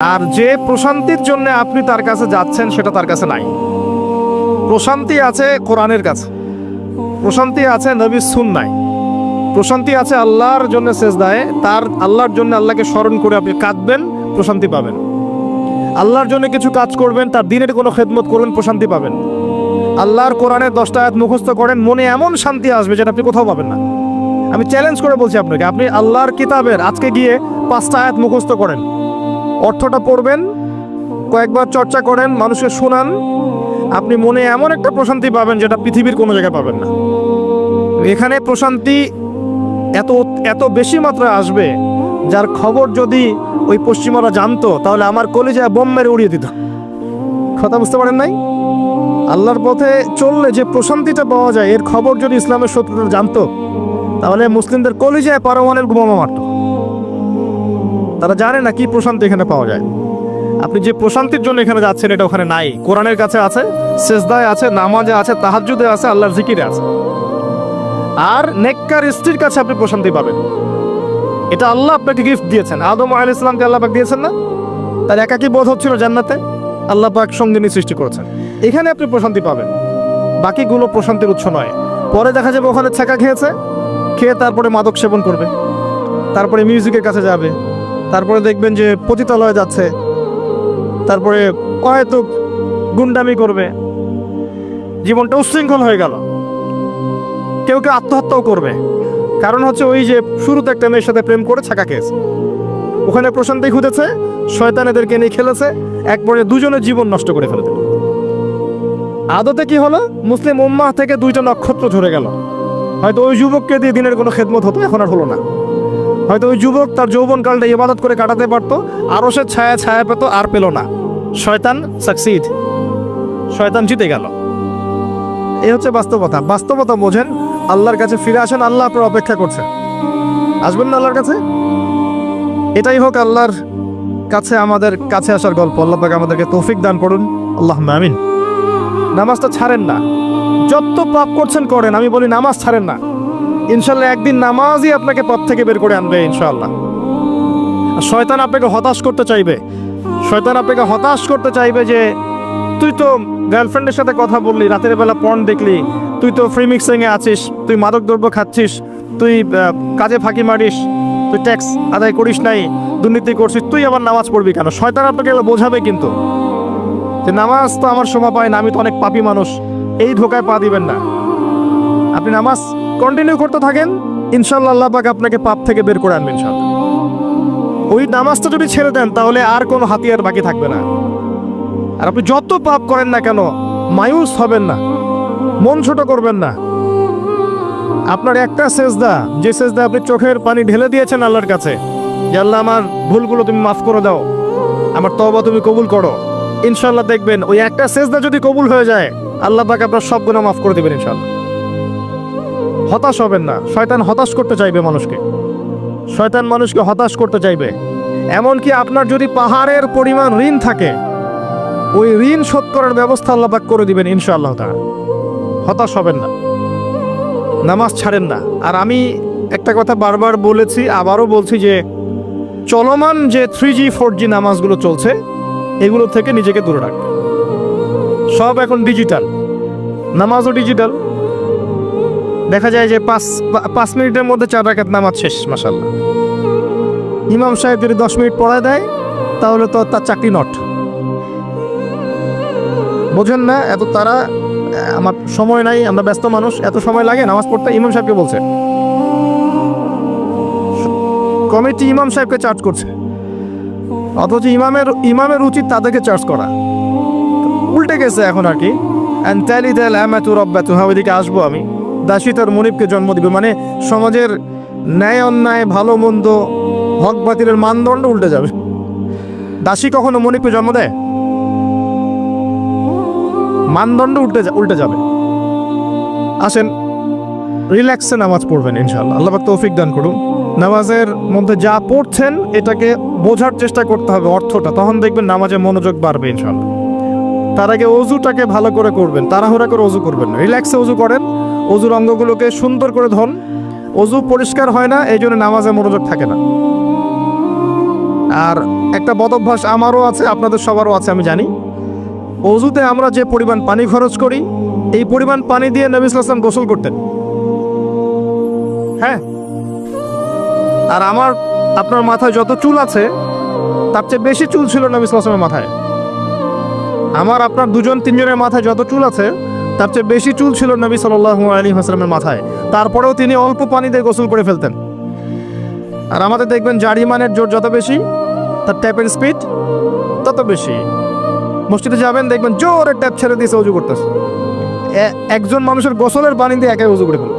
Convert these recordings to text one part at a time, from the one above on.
আর যে প্রশান্তির জন্য আপনি তার কাছে যাচ্ছেন সেটা তার কাছে নাই। প্রশান্তি আছে কোরআনের কাছে, প্রশান্তি আছে নবীর সুন্নায়, প্রশান্তি আছে আল্লাহর জন্য সেজদায়, তার আল্লাহর জন্য আল্লাহকে স্মরণ করে আপনি কাঁদবেন, প্রশান্তি পাবেন। আল্লাহর জন্য কিছু কাজ করবেন, তার দিনের কোনো খেদমত করবেন, প্রশান্তি পাবেন। আল্লাহর কোরআনের 10টা আয়াত মুখস্থ করেন, মনে এমন শান্তি আসবে যেটা আপনি কোথাও পাবেন না। আমি চ্যালেঞ্জ করে বলছি আপনাকে, আপনি আল্লাহর কিতাবের আজকে গিয়ে 5টা আয়াত মুখস্থ করেন, অর্থটা পড়বেন, কয়েকবার চর্চা করেন, মানুষকে শোনান, আপনি মনে এমন একটা প্রশান্তি পাবেন যেটা পৃথিবীর কোনো জায়গায় পাবেন না। এখানে প্রশান্তি এত এত বেশি মাত্রায় আসবে, যার খবর যদি ওই পশ্চিমারা জানতো তাহলে আমার কলিজায় বোম মেরে উড়িয়ে দিত। কথা বুঝতে পারেন নাই? আল্লাহর পথে চললে যে প্রশান্তিটা পাওয়া যায়, এর খবর যদি ইসলামের শত্রুরা জানতো তাহলে মুসলিমদের কলিজায় পারমাণবিক বোমা মারত। তারা জানে না কি প্রশান্তি এখানে পাওয়া যায়। আপনি যে প্রশান্তির জন্য এখানে যাচ্ছেন এটা ওখানে নাই। কোরআনের কাছে আছে, সেজদায় আছে, নামাজে আছে, তাহাজ্জুদে আছে, আল্লাহর জিকিরে আছে। আর নেককার স্ত্রীর কাছে আপনি প্রশান্তি পাবেন। এটা আল্লাহ আপনাকে গিফট দিয়েছেন। আদম আলাইহিস সালামকে আল্লাহ পাক দিয়েছেন না? তার একাকী বোধ হচ্ছিল জান্নাতে, আল্লাহ পাক সঙ্গিনী সৃষ্টি করেছেন। এখানে আপনি প্রশান্তি পাবেন, বাকিগুলো প্রশান্তির উৎস নয়। পরে দেখা যাবে ওখানে ছাকা খেয়েছে, খেয়ে তারপরে মাদক সেবন করবে, তারপরে মিউজিকের কাছে যাবে, তারপরে দেখবেন যে পতিতালয়ে যাচ্ছে, তারপরে হয়তো গুন্ডামি করবে, জীবনটা উচ্ছৃঙ্খল হয়ে গেল। কেউ কেউ আত্মহত্যাও করবে, কারণ হচ্ছে ওই যে শুরুতে একটা মেয়ের সাথে প্রেম করে ছাকা খেয়েছে, ওখানে প্রশান্তি খুঁজেছে, শয়তান এদেরকে নিয়ে খেলেছে, একবারে দুজনের জীবন নষ্ট করে ফেলে দিল। আদতে কি হলো, মুসলিম উম্মাহ থেকে 2টা নক্ষত্র ঝরে গেল। হয়তো ওই যুবককে দিয়ে দিনের কোনো খেদমত হতো, এখন আর হলো না। হয়তো ওই যুবক তার যৌবনকালটা ইবাদত করে কাটাতে পারতো, আরো সে ছায়া ছায়া পেত, আর পেল না। শয়তান সাকসিড, শয়তান জিতে গেল। এই হচ্ছে বাস্তবতা। বাস্তবতা বোঝেন, আল্লাহর কাছে ফিরে আসেন, আল্লাহ আপনার অপেক্ষা করছেন। আসবেন না আল্লাহর কাছে? এটাই হোক আল্লাহর কাছে আমাদের কাছে আসার গল্প। আল্লাহ পাক আমাদেরকে তৌফিক দান করুন, আল্লাহুম্মা আমিন। নামাজটা ছাড়েন না, যত পাপ করছেন করেন, আমি বলি নামাজ ছাড়েন না। ইনশাল্লাহ একদিন নামাজই আপনাকে পাপ থেকে বের করে আনবে ইনশাআল্লাহ। শয়তান আপনাকে হতাশ করতে চাইবে, শয়তান আপনাকে হতাশ করতে চাইবে যে তুই তো গার্লফ্রেন্ডের সাথে কথা বললি, রাতের বেলা পর্ন দেখলি, তুই তো ফ্রি মিক্সিংয়ে আছিস, তুই মাদক দ্রব্য খাচ্ছিস, তুই কাজে ফাঁকি মারিস, তুই ট্যাক্স আদায় করিস নাই, দুর্নীতি করছিস, তুই আবার নামাজ পড়বি কেন? শয়তান আপনাকে বোঝাবে কিন্তু যে নামাজ তো আমার সময় পায় না, আমি তো অনেক পাপী মানুষ। এই ধোকায় পা দিবেন না। আপনি নামাজ কন্টিনিউ করতে থাকেন, ইনশাল্লাহ আল্লাহ পাক আপনাকে পাপ থেকে বের করে আনবেন ইনশাল্লাহ। ওই নামাজটা যদি ছেড়ে দেন তাহলে আর কোনো হাতিয়ার বাকি থাকবে না। আর আপনি যত পাপ করেন না কেন, মায়ুস হবেন না, মন ছোট করবেন না। আপনার একটা সেজদা, যে সেজদা আপনি চোখের পানি ঢেলে দিয়েছেন আল্লাহর কাছে, যে আল্লাহ আমার ভুলগুলো তুমি মাফ করে দাও, আমার তওবা তুমি কবুল করো, ইনশাল্লাহ দেখবেন ওই একটা সেজদা যদি কবুল হয়ে যায়, আল্লাহ পাক আপনার সব গুনাহ মাফ করে দেবেন ইনশাল্লাহ। হতাশ হবেন না। শয়তান হতাশ করতে চাইবে মানুষকে, শয়তান মানুষকে হতাশ করতে চাইবে। এমনকি আপনার যদি পাহাড়ের পরিমাণ ঋণ থাকে, ওই ঋণ শোধ করার ব্যবস্থা আল্লাহ পাক করে দিবেন ইনশাআল্লাহ তাআলা। হতাশ হবেন না, নামাজ ছাড়েন না। আর আমি একটা কথা বারবার বলেছি, আবারও বলছি যে চলমান যে 3G 4G নামাজগুলো চলছে, এগুলো থেকে নিজেকে দূরে রাখবে। সব এখন ডিজিটাল, নামাজও ডিজিটাল। দেখা যায় যে 5 মিনিটের মধ্যে 4 রাকাত নামাজ শেষ, মাশাআল্লাহ। ইমাম সাহেব যদি 10 মিনিট পড়ায় দেয় তাহলে তো তার চাকরি নট। বোঝেন না? এত তারা, আমার সময় নাই, আমরা ব্যস্ত মানুষ, এত সময় লাগে নামাজ পড়তে? ইমাম সাহেবকে বলছে, কমিটি ইমাম সাহেবকে চার্জ করছে, অথচ ইমামের উচিত তাদেরকে চার্জ করা। উল্টে গেছে এখন আর কি। ওইদিকে আসবো আমি। দাসী তার মনিবকে জন্ম দিবে, মানে সমাজের ন্যায় অন্যায়, ভালো মন্দ, হক বাতিলের মানদণ্ড উল্টে যাবে। দাসী কখনো মনিবকে জন্ম দেয়? মানদণ্ড উল্টে যাবে। আসেন রিল্যাক্সে নামাজ পড়বেন ইনশাআল্লাহ। আল্লাহ পাক তৌফিক দান করুন। নামাজের মধ্যে যা পড়ছেন এটাকে বোঝার চেষ্টা করতে হবে অর্থটা, তখন দেখবেন নামাজে মনোযোগ বাড়বে ইনশাআল্লাহ। তার আগে অজুটাকে ভালো করে করবেন, তাড়াহুড়া করে অজু করবেন না, রিল্যাক্সে অজু করেন, অজুর অঙ্গগুলোকে সুন্দর করে ধন। অজু পরিষ্কার হয় না, এই জন্য নামাজে মনোযোগ থাকে না। আর একটা বদ অভ্যাস আমারও আছে, আপনাদের সবারও আছে, আমি জানি। অজুতে আমরা যে পরিমাণ পানি খরচ করি, এই পরিমাণ পানি দিয়ে নবী সাল্লাল্লাহু আলাইহি ওয়াসাল্লাম গোসল করতেন। হ্যাঁ, আর আপনার মাথায় যত চুল আছে তার চেয়ে বেশি চুল ছিল নবী সাল্লাল্লাহু আলাইহি ওয়াসাল্লামের মাথায়। আপনার দুজন তিনজনের মাথায় যত চুল আছে তার চেয়ে বেশি চুল ছিল নবী সাল্লাল্লাহু আলাইহি ওয়াসাল্লামের মাথায়। তারপরেও তিনি অল্প পানি দিয়ে গোসল করে ফেলতেন। আর আমাদের দেখবেন জারিমানের জোর যত বেশি, তার ট্যাপের স্পিড তত বেশি। মসজিদে যাবেন, দেখবেন জোরে ট্যাপ ছেড়ে দিয়েছে, অজু করতেছে। একজন মানুষের গোসলের পানি দিয়ে একাই অজু করে ফেলে।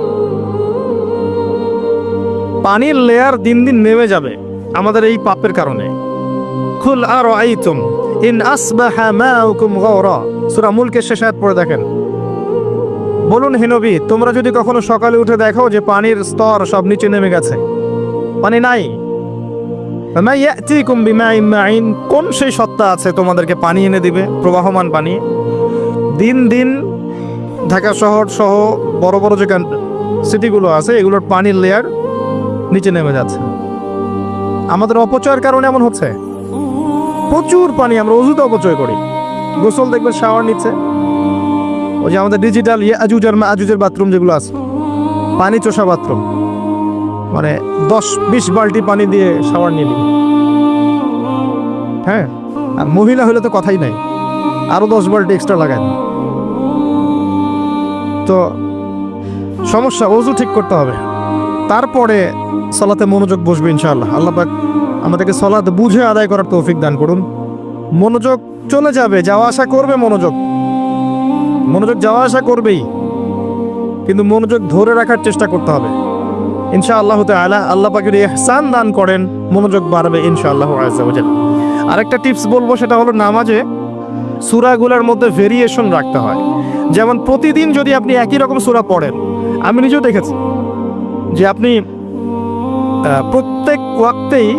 পানির লেয়ার দিন দিন নেমে যাবে আমাদের এই পাপের কারণে। কুল আরাআইতুম ইন আসবাহা মাউকুম গাওরা, সূরা মুলকের শেষ আয়াত পড়ে দেখেন। বলুন হে নবী, তোমরা যদি কখনো সকালে উঠে দেখো যে পানির স্তর সব নিচে নেমে গেছে, পানি নাই, ফামা ইয়াতিকুম বিমাইন মাইন, কোন সেই সত্তা আছে তোমাদেরকে পানি এনে দিবে, প্রবাহমান পানি? দিন দিন ঢাকা শহর সহ বড় বড় যে সিটিগুলো আছে, এগুলোর পানির লেয়ার নিচে নেমে যাচ্ছে। আমাদের অপচয়ের কারণে এমন হচ্ছে। প্রচুর পানি আমরা অযুতে অপচয় করি। গোসল দেখবেন শাওয়ার নিচ্ছে, ওই যে আমাদের ডিজিটাল ইয়াজুজ আর মাজুজের বাথরুম যেগুলো আছে, পানি চোষা বাথরুম, মানে 10-20 বালতি পানি দিয়ে শাওয়ার নিয়ে নিবে। হ্যাঁ, আর মহিলা হলে তো কথাই নাই, আরো 10 বালতি এক্সট্রা লাগায়। তো সমস্যা, অজু ঠিক করতে হবে, তারপরে সালাতে মনোযোগ বসবে ইনশাআল্লাহ। আল্লাহ পাক আমাদেরকে সালাত বুঝে আদায় করার তৌফিক দান করুন। মনোযোগ চলে যাবে, যাওয়া আসা করবে, মনোযোগ যাওয়া আসা করবেই, কিন্তু মনোযোগ ধরে রাখার চেষ্টা করতে হবে ইনশাআল্লাহ তাআলা। আল্লাহ পাকের ইহসান দান করেন, মনোযোগ বাড়বে ইনশাআল্লাহ আযজা ওয়া জাল্লা। আরেকটা টিপস বলবো, সেটা হলো নামাজে সূরাগুলোর মধ্যে ভেরিয়েশন রাখতে হয়। যেমন প্রতিদিন যদি আপনি একই রকম সূরা পড়েন, আমি নিজেও দেখেছি যে আপনি প্রত্যেক ওয়াক্তেই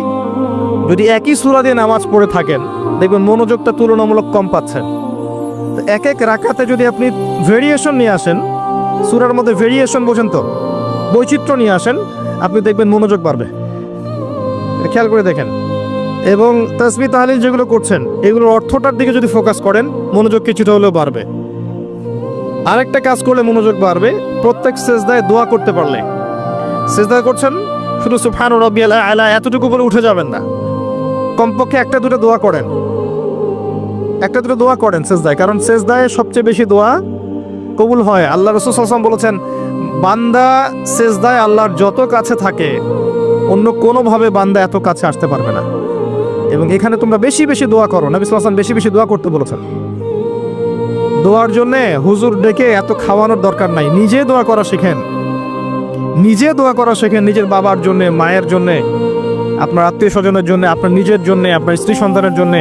যদি একই সূরা দিয়ে নামাজ পড়ে থাকেন, দেখবেন মনোযোগটা তুলনামূলক কম পাচ্ছেন। তো এক এক রাকাতে যদি আপনি ভেরিয়েশন নিয়ে আসেন, সূরার মধ্যে ভেরিয়েশন বোঝেন তো, বৈচিত্র্য নিয়ে আসেন, আপনি দেখবেন মনোযোগ বাড়বে। খেয়াল করে দেখেন। এবং তাসবিহ তাহলিল যেগুলো করছেন, এগুলোর অর্থটার দিকে যদি ফোকাস করেন, মনোযোগ কিছুটা হলেও বাড়বে। আরেকটা কাজ করলে মনোযোগ বাড়বে, প্রত্যেক সেজদায় দোয়া করতে পারলে। সেজদা করছেন, শুধু সুবহান রাব্বিয়াল আলা এতটুকু বলে উঠে যাবেন না, কমপক্ষে একটা দুটো দোয়া করেন সেজদায়, কারণ সেজদায় সবচেয়ে বেশি দোয়া কবুল হয়। আল্লাহ রাসূল সাল্লাল্লাহু আলাইহি ওয়াসাল্লাম বলেছেন, বান্দা সেজদায় আল্লাহর যত কাছে থাকে, অন্য কোনোভাবে বান্দা এত কাছে আসতে পারবে না। এবং এখানে তোমরা বেশি বেশি দোয়া করো, নবী সাল্লাল্লাহু আলাইহি ওয়াসাল্লাম বেশি বেশি দোয়া করতে বলেছেন। দোয়ার জন্য হুজুর ডেকে এত খাওয়ানোর দরকার নাই, নিজে দোয়া করা শেখেন, নিজের বাবার জন্য, মায়ের জন্য, আপনার আত্মীয় স্বজনের জন্য, আপনার নিজের জন্য, আপনার স্ত্রী সন্তানের জন্য,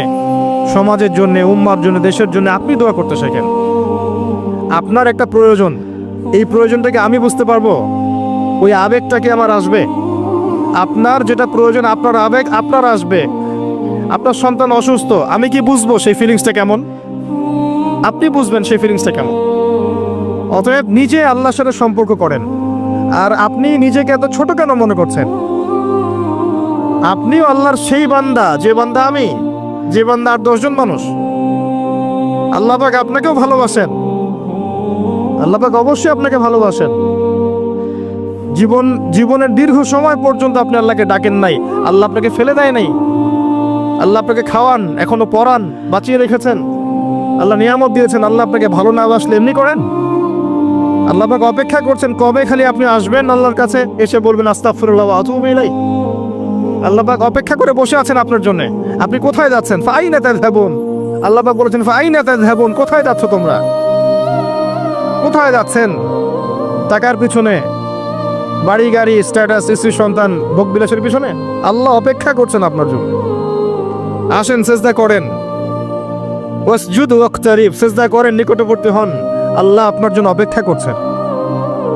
সমাজের জন্য, উম্মার জন্য, দেশের জন্য আপনি দোয়া করতে শেখেন। আপনার একটা প্রয়োজন, এই প্রয়োজনটাকে আমি বুঝতে পারবো, ওই আবেগটাকে আমার আসবে। আপনার যেটা প্রয়োজন, আপনার আবেগ আপনার আসবে। আপনার সন্তান অসুস্থ, আমি কি বুঝবো সেই ফিলিংসটা কেমন? আপনি বুঝবেন সেই ফিলিংসটা কেমন। অতএব নিজে আল্লাহর সাথে সম্পর্ক করেন। আর আপনি নিজেকে এত ছোট কেন মনে করছেন? আপনিও আল্লাহর সেই বান্দা, যে বান্দা আমি, যে বান্দা আর 10 জন মানুষ। আল্লাহ পাক আপনাকেও ভালোবাসেন, আল্লাহ পাক অবশ্যই আপনাকে ভালোবাসেন। জীবনের দীর্ঘ সময় পর্যন্ত আপনি আল্লাহকে ডাকেন নাই, আল্লাহ আপনাকে ফেলে দেয় নাই। আল্লাহ আপনাকে খাওয়ান, এখনো পরান, বাঁচিয়ে রেখেছেন, আল্লাহ নিয়ামত দিয়েছেন। আল্লাহ আপনাকে ভালো না বাসলে এমনি করেন? আল্লাহ পাক অপেক্ষা করছেন কবে খালি আপনি আসবেন আল্লাহর কাছে, এসে বলবেন আস্তাগফিরুল্লাহ ওয়া আতুবু ইলাইহি। আল্লাহ পাক অপেক্ষা করে বসে আছেন আপনার জন্য। আপনি কোথায় যাচ্ছেন? ফাআইনা তাযহাবুন। আল্লাহ পাক বলেছেন ফাআইনা তাযহাবুন, কোথায় যাচ্ছ তোমরা? কোথায় যাচ্ছেন? টাকার পিছনে, বাড়ি গাড়ি, স্ট্যাটাস, স্ত্রী সন্তান, ভোগবিলাসের পিছনে? আল্লাহ অপেক্ষা করছেন আপনার জন্য। আসেন, সেজদা করেন, ওয়াসজুদু ওয়াকতারিব, সেজদা করেন, নিকটবর্তী হন। আল্লাহ আপনার জন্য অপেক্ষা করছেন।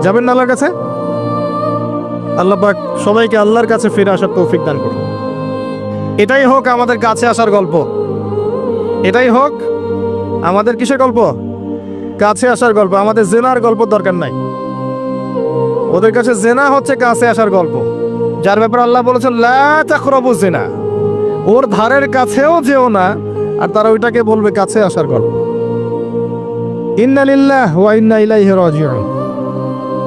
যাবেন না আল্লাহর কাছে? আল্লাহ পাক সবাইকে আল্লাহর কাছে ফিরে আসার তৌফিক দান করুন। এটাই হোক আমাদের কাছে আসার গল্প, এটাই হোক আমাদের কিসের গল্প? কাছে আসার গল্প। আমাদের জেনার গল্প দরকার নাই, ওদের কাছে জেনা হচ্ছে কাছে আসার গল্প, যার ব্যাপারে আল্লাহ বলেছেন লা তাকরাবু জিনা, ওর ধারের কাছেও যেও না, আর তারা ওইটাকে বলবে কাছে আসার গল্প। ইন্না লিল্লাহি ওয়া ইন্না ইলাইহি রাজিউন।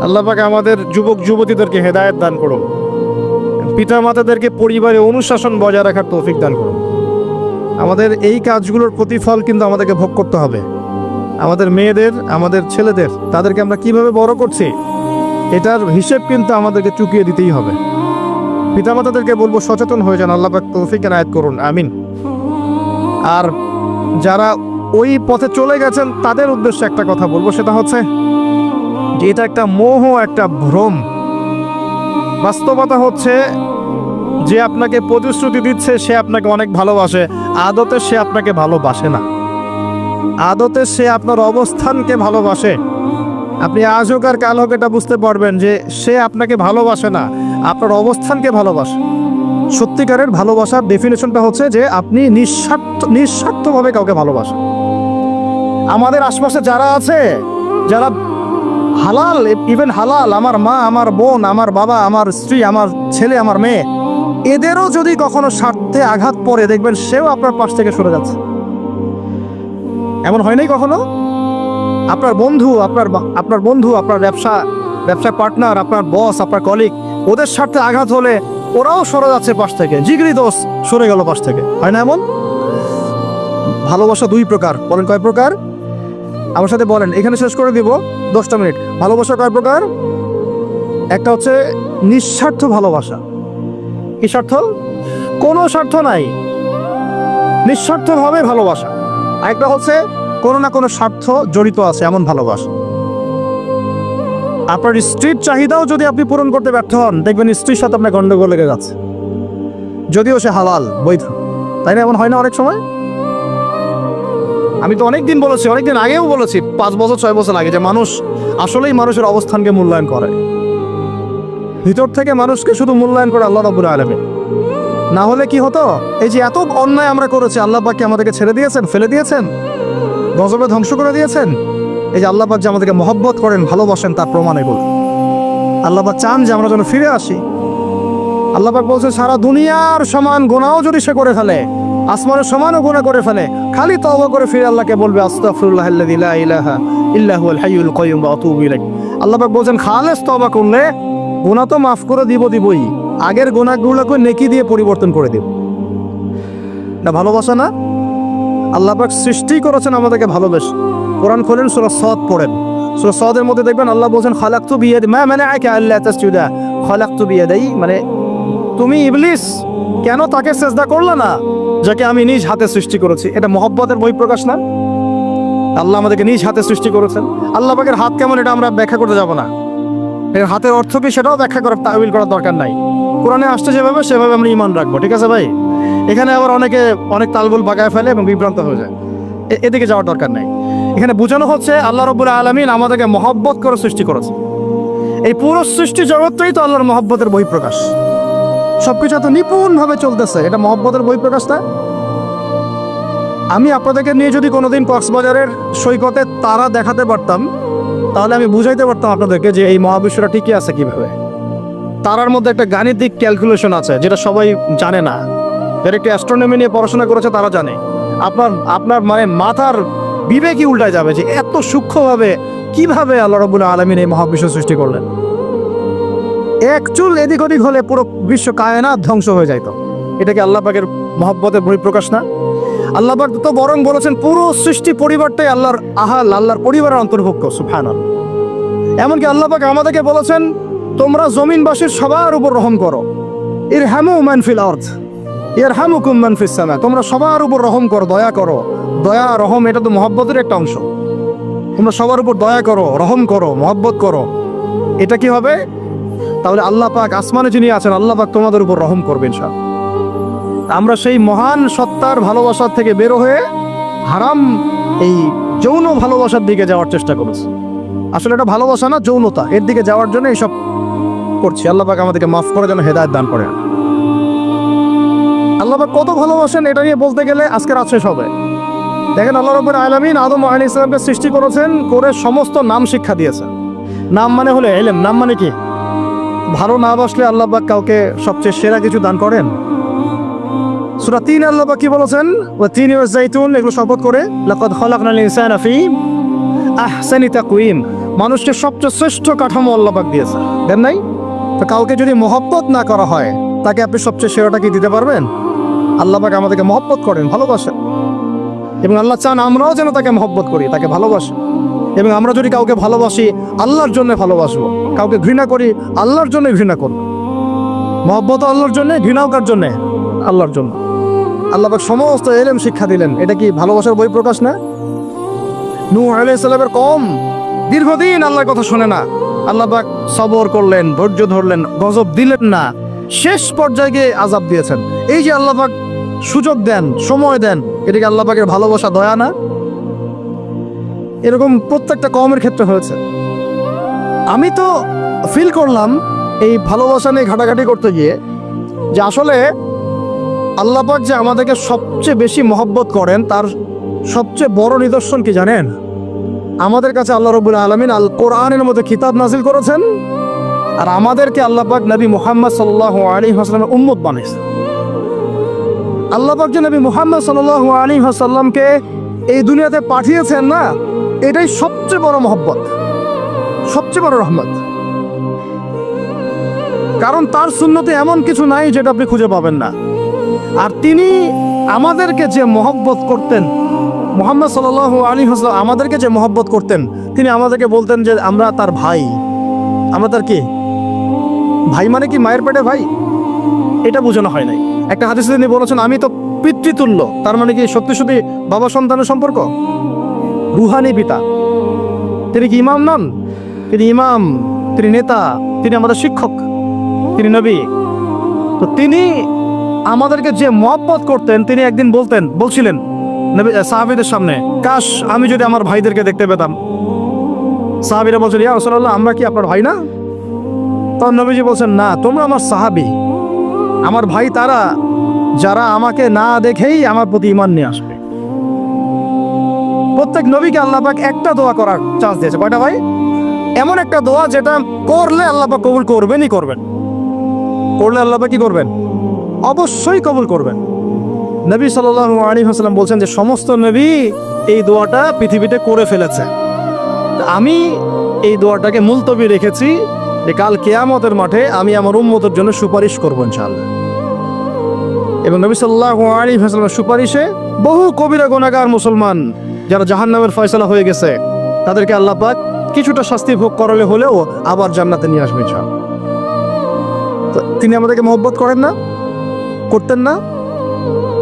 আল্লাহ পাক আমাদের যুবক যুবতীদেরকে হেদায়েত দান করুন, পিতা মাতাদেরকে পরিবারে অনুশাসন বজায় রাখার তৌফিক দান করুন। আমাদের এই কাজগুলোর প্রতিফল কিন্তু আমাদেরকে ভোগ করতে হবে। আমাদের মেয়েদের, আমাদের ছেলেদের, তাদেরকে আমরা কিভাবে বড় করছি এটার হিসেব কিন্তু আমাদেরকে চুকিয়ে দিতেই হবে। পিতামাতাদেরকে বলবো সচেতন হয়ে যান, আল্লাহ পাক তৌফিক এনায়েত করুন, আমিন। আর যারা ওই পথে চলে গেছেন তাদের উদ্দেশ্যে একটা কথা বলবো, সেটা হচ্ছে যে এটা একটা মোহ, একটা ভ্রম। বাস্তবতা হচ্ছে যে আপনাকে প্রতিশ্রুতি দিচ্ছে সে আপনাকে অনেক ভালোবাসে, আদতে সে আপনাকে ভালোবাসে না। আদতে সে আপনার অবস্থানকে ভালোবাসে। আপনি আজ হোক আর কাল হোক এটা বুঝতে পারবেন যে সে আপনাকে ভালোবাসে না, আপনার অবস্থানকে ভালোবাসে। সত্যিকারের ভালোবাসার ডেফিনেশনটা হচ্ছে যে আপনি নিঃস্বার্থভাবে কাউকে ভালোবাসেন। আমাদের আশপাশে যারা আছে, যারা হালাল, ইভেন হালাল, আমার মা, আমার বোন, আমার বাবা, আমার স্ত্রী, আমার ছেলে, আমার মেয়ে, এদেরও যদি কখনো স্বার্থে আঘাত পড়ে দেখবেন সেও আপনার পাশ থেকে সরে যাচ্ছে। এমন হয় নাই কখনো? আপনার বন্ধু, আপনার ব্যবসা পার্টনার, আপনার বস, আপনার কলিগ, ওদের স্বার্থে আঘাত হলে ওরাও সরে যাচ্ছে পাশ থেকে, জিগরি দোষ সরে গেল পাশ থেকে, হয় না এমন? ভালোবাসা দুই প্রকার। বলেন কয় প্রকার? আমার সাথে বলেন, এখানে শেষ করে দিব 10টা মিনিট। ভালোবাসা কয় প্রকার? একটা হচ্ছে নিঃস্বার্থ ভালোবাসা। কি স্বার্থ? কোনো স্বার্থ নাই, নিঃস্বার্থভাবে ভালোবাসা। আরেকটা হচ্ছে কোনো না কোনো স্বার্থ জড়িত আছে এমন ভালোবাসা। আপনার স্ত্রীর চাহিদাও যদি আপনি পূরণ করতে ব্যর্থ হন, দেখবেন স্ত্রীর সাথে আপনার গন্ডগোল লেগে যাচ্ছে, যদিও সে হালাল, বৈধ। তাই না? এমন হয় না অনেক সময়? আমি তো অনেকদিন বলেছি, অনেকদিন আগেও বলেছি, 5 বছর 6 বছর আগে, যে মানুষ আসলেই মানুষের অবস্থানকে মূল্যায়ন করে। ভিতর থেকে মানুষকে শুধু মূল্যায়ন করে আল্লাহ রাব্বুল আলামিন। না হলে কি হতো? এই যে এত অন্যায় আমরা করেছি, আল্লাহ পাক কি আমাদেরকে ছেড়ে দিয়েছেন, ফেলে দিয়েছেন, গজবে ধ্বংস করে দিয়েছেন? এই যে আল্লাহ পাক যে আমাদেরকে মহব্বত করেন, ভালোবাসেন, তার প্রমাণ এগুলো। আল্লাহ পাক চান যে আমরা যেন ফিরে আসি। আল্লাহ পাক বলছে সারা দুনিয়ার সমান গুনাহও যদি সে করে ফেলে, আসমানের সমানও গুনাহ করে ফেলে, খালি তওবা করে ফিরে আল্লাহকে বলবে আস্তাগফিরুল্লাহাল্লাযী লা ইলাহা ইল্লা হুয়াল হাইয়ুল কাইয়্যুম ওয়া আতুবু ইলাইহি। আল্লাহ পাক বলছেন খালেস তওবা করলে গুনাহ তো মাফ করে দিবই, আগের গুনাহগুলোকে নেকি দিয়ে পরিবর্তন করে দিব। না ভালোবাসা না? আল্লাহ পাক সৃষ্টি করেছেন আমাদেরকে ভালোবেসে। কোরআন খোলেন, সূরা সাদ পড়েন। সূরা সাদের মধ্যে দেখবেন আল্লাহ বলছেন খালাকতু বিয়াদি মা মানাআকা আল্লা তাসজুদা খালাকতু বিয়াদাই, মানে তুমি ইবলিস কেন তাকে সিজদা করলে না যাকে আমি নিজ হাতে সৃষ্টি করেছি? এটা মহব্বতের বহিঃপ্রকাশ না? আল্লাহ আমাদেরকে নিজ হাতে সৃষ্টি করেছেন। আল্লাহ পাকের হাত কেমন এটা আমরা ব্যাখ্যা করতে যাব না। এর হাতের অর্থ কি সেটাও ব্যাখ্যা করার, তাওয়িল করার দরকার নাই। কোরআনে আসছে যেভাবে সেভাবে আমরা ঈমান রাখবো, ঠিক আছে ভাই? এখানে আবার অনেক তালবুল বাগায় ফেলে এবং বিভ্রান্ত হয়ে যায়, এদিকে যাওয়ার দরকার নাই। এখানে বোঝানো হচ্ছে আল্লাহ রাব্বুল আলামিন আমাদেরকে মহব্বত করে সৃষ্টি করেছে। এই পুরো সৃষ্টি জগৎটাই তো আল্লাহর মহব্বতের বহিঃপ্রকাশ। সবকিছু এত নিপুণভাবে চলতেছে, এটা মহব্বতের বহিঃপ্রকাশ না? আমি আপনাদেরকে নিয়ে যদি কোনোদিন কক্সবাজারের সৈকতে তারা দেখাতে পারতাম, তাহলে আমি বুঝাইতে পারতাম আপনাদেরকে যে এই মহাবিশ্বটা ঠিকই আছে কিভাবে। তারার মধ্যে একটা গাণিতিক ক্যালকুলেশন আছে যেটা সবাই জানে না। যারা একটু অ্যাস্ট্রোনমি নিয়ে পড়াশোনা করেছে তারা জানে। আপনার মানে মাথার বিবেকই উল্টায় যাবে যে এত সূক্ষ্মভাবে কিভাবে আল্লাহ রাব্বুল আলামিন এই মহাবিশ্ব সৃষ্টি করলেন। এক চুল এদিক ওদিক হলে পুরো বিশ্ব কায়নাত ধ্বংস হয়ে যাইত। এটা কি আল্লাহ পাকের মহব্বতের বহিঃপ্রকাশ না? আল্লাহ পাক তো বরং বলেছেন পুরো সৃষ্টি পরিবারটাই আল্লাহর আল্লাহর পরিবারের অন্তর্ভুক্ত, সুবহানাল্লাহ। এমনকি আল্লাহ পাক আমাদেরকে বলেছেন তোমরা জমিনবাসীর সবার উপর রহম করো, ইরহামু মান ফিল আরদ ইয়ারহামুকুম মান ফিস সামা। তোমরা সবার উপর রহম করো, দয়া করো। দয়া রহম এটা তো মহব্বতের একটা অংশ। তোমরা সবার উপর দয়া করো, রহম করো, মহব্বত করো। এটা কি হবে? তাহলে আল্লাহ পাক আসমানে যিনি আছেন আল্লাহ পাক তোমাদের উপর রহম করবেন ইনশাআল্লাহ। আমরা সেই মহান সত্তার ভালোবাসার থেকে বের হয়ে হারাম এই যৌন ভালোবাসার দিকে যাওয়ার চেষ্টা করেছি। আসলে এটা ভালোবাসা না, যৌনতা। এর দিকে যাওয়ার জন্য এইসব করছি। আল্লাহ পাক আমাদেরকে মাফ করে যেন হেদায়েত দান করে। আল্লাহ পাক কত ভালোবাসেন এটা নিয়ে বলতে গেলে আজকে রাত শেষ হবে। দেখেন আল্লাহ রাব্বুল আলামিন আদম আলাইহিস সালামকে সৃষ্টি করেছেন, করে সমস্ত নাম শিক্ষা দিয়েছেন। নাম মানে হলো ইলম। নাম মানে কি? ভালো না বাসলে আল্লাহ পাক কাউকে সবচেয়ে সেরা কিছু দান করেন? সূরা 3 আল্লাহ পাক কি বলেছেন? ওয়া তিন ওয়া যাইতুন, এগুলো শপথ করে লাকাদ খালাকনাল ইনসানা ফি আহসানি তাকওয়িম, মানুষকে সবচেয়ে শ্রেষ্ঠ কাঠামো আল্লাহ পাক দিয়েছে, দেন নাই? তো কাউকে যদি মহব্বত না করা হয়, তাকে আপনি সবচেয়ে সেরাটা কি দিতে পারবেন? আল্লাহ পাক আমাদেরকে মহব্বত করেন, ভালোবাসেন, এবং আল্লাহ চান আমরাও যেন তাকে মহব্বত করি, তাকে ভালোবাসি। এবং আমরা যদি কাউকে ভালোবাসি, আল্লাহর জন্য ভালোবাসবো। কাউকে ঘৃণা করি, আল্লাহর জন্য ঘৃণা করব। মহব্বত আল্লাহর জন্য, ঘৃণাও কার জন্য? আল্লাহর জন্য। আল্লাহ পাক সমস্ত ইলম শিক্ষা দিলেন, এটা কি ভালোবাসার বই প্রকাশ না? নূহ আলাইহিস সালামের কওম দীর্ঘদিন আল্লাহর কথা শোনে না, আল্লাহ পাক সবর করলেন, ধৈর্য ধরলেন, গজব দিলেন না, শেষ পর্যায়ে গিয়ে আযাব দিয়েছেন। এই যে আল্লাহ পাক সুযোগ দেন, সময় দেন, এটা কি আল্লাহ পাকের ভালোবাসা, দয়া না? এরকম প্রত্যেকটা কওমের ক্ষেত্রে হয়েছে। আমি তো ফিল করলাম এই ভালোবাসা নিয়ে ঘাটাঘাটি করতে গিয়ে যে আসলে আল্লাহ পাক যে আমাদেরকে সবচেয়ে বেশি মহব্বত করেন, তার সবচেয়ে বড় নিদর্শন কি জানেন? আমাদের কাছে আল্লাহ রাব্বুল আলামিন আল কোরআনের মধ্যে কিতাব নাজিল করেছেন, আর আমাদেরকে আল্লাহ পাক নবী মুহাম্মদ সাল্লাল্লাহু আলাইহি ওয়াসাল্লামের উম্মত বানিয়েছেন। আল্লাহ পাক যে নবী মুহাম্মদ সাল্লাল্লাহু আলাইহি ওয়াসাল্লামকে এই দুনিয়াতে পাঠিয়েছেন না, এটাই সবচেয়ে বড় মহব্বত, সবচেয়ে বড় রহমত। কারণ তার সুন্নতে এমন কিছু নাই যেটা আপনি খুঁজে পাবেন না। আর তিনি আমাদেরকে যে মহব্বত করতেন, মুহাম্মদ সাল্লাল্লাহু আলাইহি ওয়াসাল্লাম আমাদেরকে যে মহব্বত করতেন, তিনি আমাদেরকে বলতেন যে আমরা তার ভাই। আমরা তার কি ভাই? মানে কি মায়ের পেটে ভাই? এটা বোঝানো হয় নাই। একটা হাদিসে তিনি বলেছেন আমি তো পিতৃতুল্য, তার মানে কি সত্যি সত্যি বাবা সন্তানের সম্পর্ক? রুহানি পিতা। তিনি কি ইমাম নন? তিনি ইমাম, তিনি নেতা, তিনি আমাদের শিক্ষক, তিনি নবী। তো তিনি আমাদেরকে যে মহব্বত করতেন, তিনি একদিন বলছিলেন নবী সাহাবীদের সামনে, কাশ আমি যদি আমার ভাইদেরকে দেখতে পেতাম। সাহাবীরা বলছেন ইয়া রাসূলুল্লাহ, আমরা কি আপনার ভাই না? তখন নবীজি বলছেন না, তোমরা আমার সাহাবী, আমার ভাই তারা যারা আমাকে না দেখেই আমার প্রতি ঈমান নিয়ে আসবে। প্রত্যেক নবীকে আল্লাহ পাক একটা দোয়া করার চান্স দিয়েছে। কয়টা ভাই? এমন একটা দোয়া যেটা করলে আল্লাহ পাক কবুল করবেনই করবেন। করলে আল্লাহ পাক কি করবেন? অবশ্যই কবুল করবেন। নবী সাল্লাল্লাহু আলাইহি ওয়াসাল্লাম বলছেন যে সমস্ত নবী এই দোয়াটা পৃথিবীতে করে ফেলেছে, আমি এই দোয়াটাকে মুলতবি রেখেছি যে কাল কিয়ামতের মাঠে আমি আমার উম্মতের জন্য সুপারিশ করব ইনশাআল্লাহ। এবং নবী সাল্লাল্লাহু আলাইহি ওয়াসাল্লামের সুপারিশে বহু কবিরা গুনাহগার মুসলমান যারা জাহান্নামের ফয়সালা হয়ে গেছে, তাদেরকে আল্লাহ পাক কিছুটা শাস্তি ভোগ করালে হলেও আবার জান্নাতে নিয়ে আসবে ইনশাআল্লাহ। তো তিনি আমাদেরকে মহব্বত করেন না? করতেন না?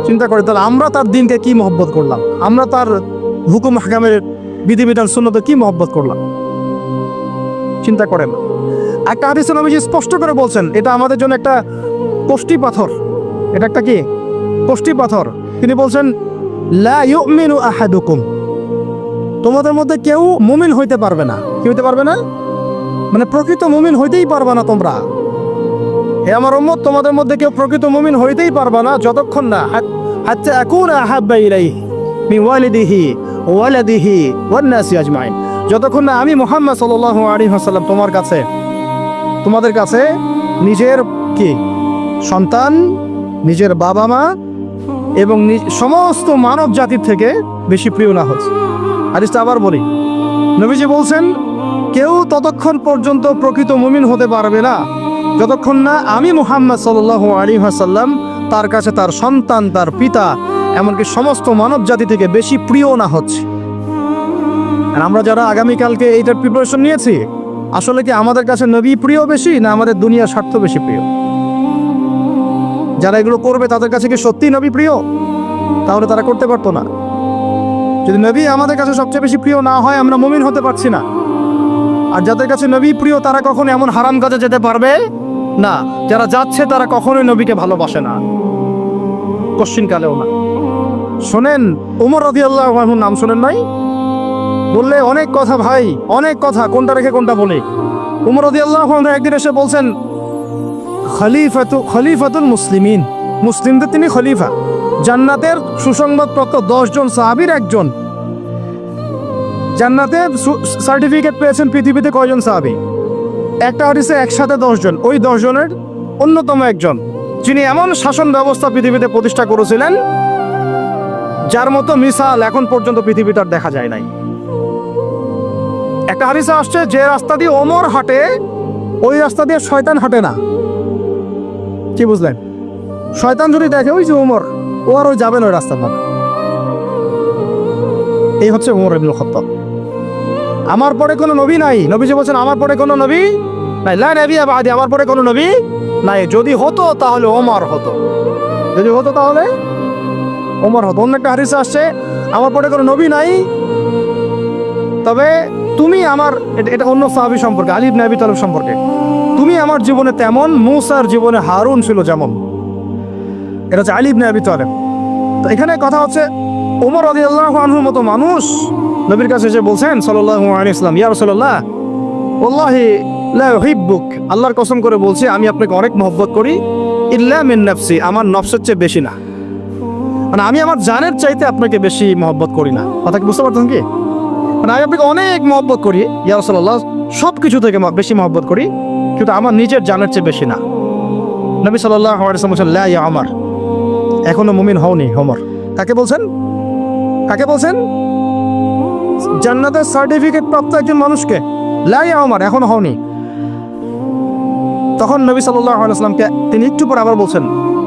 চিন্তা করে তাহলে আমরা তার দিনকে কি মহব্বত করলাম, আমরা তার হুকুম হাকামের বিধিবিধান সুন্নতে কি মহব্বত করলাম, চিন্তা করেন। একটা হাদিসে নবীজি স্পষ্ট করে বলছেন এটা আমাদের জন্য একটা কষ্টি পাথর। এটা একটা কি কষ্টি পাথর। তিনি বলছেন লা ইউমিনু আহাদুকুম, তোমাদের মধ্যে কেউ মুমিন হইতে পারবে না। কি হইতে পারবে না? মানে প্রকৃত মুমিন হইতেই পারবে না তোমরা। হে আমার উম্মত, তোমাদের মধ্যে কেউ প্রকৃত মুমিন হইতেই পারবে না যতক্ষণ না হাত্তা আকুনা আহাব্বা ইলাইহি মিন ওয়ালিদিহি ওয়ালাদিহি ওয়ান নাসি আজমাইন, যতক্ষণ না আমি মুহাম্মদ সাল্লাল্লাহু আলাইহি ওয়াসাল্লাম তোমাদের কাছে নিজের কি সন্তান, নিজের বাবা মা এবং সমস্ত মানব জাতির থেকে বেশি প্রিয় না হচ্ছে। হাদিসটা আবার বলি, নবীজি বলছেন কেউ ততক্ষণ পর্যন্ত প্রকৃত মুমিন হতে পারবে না যতক্ষণ না আমি মুহাম্মদ সাল্লাল্লাহু আলাইহি ওয়াসাল্লাম তার কাছে তার সন্তান, তার পিতা, এমনকি সমস্ত মানব জাতি থেকে বেশি প্রিয় না হচ্ছে। আর আমরা যারা আগামীকালকে এইটার প্রিপারেশন নিয়েছি, আসলে কি আমাদের কাছে নবী প্রিয় বেশি না আমাদের দুনিয়ার স্বার্থ বেশি প্রিয়? যারা এগুলো করবে তাদের কাছে কি সত্যি নবী প্রিয়? তাহলে তারা করতে পারতো না। যদি নবী আমাদের কাছে সবচেয়ে বেশি প্রিয় না হয়, আমরা মুমিন হতে পারছি না। আর যাদের কাছে নবী প্রিয় তারা কখনো এমন হারাম কাজে যেতে পারবে না। যারা যাচ্ছে তারা কখনোই নবীকে ভালোবাসে না, কোশ্চিন কালেও না। শোনেন, ওমর রাদিয়াল্লাহু আনহুর নাম শোনেন নাই? বললে অনেক কথা ভাই, অনেক কথা, কোনটা রেখে কোনটা বলি। ওমর রাদিয়াল্লাহু আনহু একদিন এসে বলছেন খলিফাতুল মুসলিমিন, মুসলিমদের তিনি খলিফা। জান্নাতের সুসংবাদপ্রাপ্ত 10 জন সাহাবীর একজন। জান্নাতের সার্টিফিকেট পেয়েছেন পৃথিবীতে কয়জন সাহাবী? একটা হাদিসে একসাথে 10 জন, ওই 10 জনের অন্যতম একজন। যিনি এমন শাসন ব্যবস্থা পৃথিবীতে প্রতিষ্ঠা করেছিলেন যার মতো মিসাল এখন পর্যন্ত পৃথিবীতে আর দেখা যায় নাই। একটা হাদিসে আসছে, যে রাস্তা দিয়ে ওমর হাঁটে ওই রাস্তা দিয়ে শয়তান হাঁটে না। কি বুঝলেন? শয়তান যদি দেখে ওই যে ওমর, ও আর ওই যাবেন ওই রাস্তার মধ্যে। এই হচ্ছে ওমর ইবনুল খাত্তাব। আমার পরে কোনো নবী নাই, নবীজি বলছেন আমার পরে কোনো নবী নাই, লা নবী বাদি, আমার পরে কোনো নবী নাই। যদি হতো তাহলে ওমর হতো, যদি হতো তাহলে ওমর হতো। অন্য একটা হাদিসে আসছে, আমার পরে কোনো নবী নাই, তবে তুমি আমার, এটা অন্য সাহাবী সম্পর্কে, আলী ইবনে আবি তালিব সম্পর্কে, তুমি আমার জীবনে তেমন মূসার জীবনে হারুন ছিল যেমন। এটা হচ্ছে আলী ইবনে আবি তালিব। তো এখানে কথা হচ্ছে ওমর রাদিয়াল্লাহু আনহুর মতো মানুষ নবীর কাছে এসে বলছেন সাল্লাল্লাহু আলাইহি ওয়াসাল্লাম, ইয়া রাসূলুল্লাহ ওয়াল্লাহি লা উহিব্বুক, আল্লাহর কসম করে বলছি আমি আপনাকে অনেক মহব্বত করি, ইল্লা মিন নাফসি, আমার নফসের চেয়ে বেশি না, মানে আমি আমার জানের চাইতে আপনাকে বেশি মহব্বত করি না। কথা কি বুঝতে পারতেন কি? মানে আমি আপনাকে অনেক মহব্বত করি ইয়া রাসূলুল্লাহ, সব কিছু থেকে বেশি মহব্বত করি, কিন্তু আমার নিজের জানের চেয়ে বেশি না। নবী সাল্লাল্লাহু আলাইহি ওয়াসাল্লাম বলেন, লা ইয়া ওমর, এখনো মুমিন হওনি ওমর। কাকে বলছেন? কাকে বলছেন? জান্নাতের সার্টিফিকেট প্রাপ্ত একজন মানুষকে, লা ইয়া ওমর, এখনো হওনি। তখন নবী সাল্লাল্লাহু আলাইহি ওয়াসাল্লামকে তিনি একটু পর আবার বলছেন,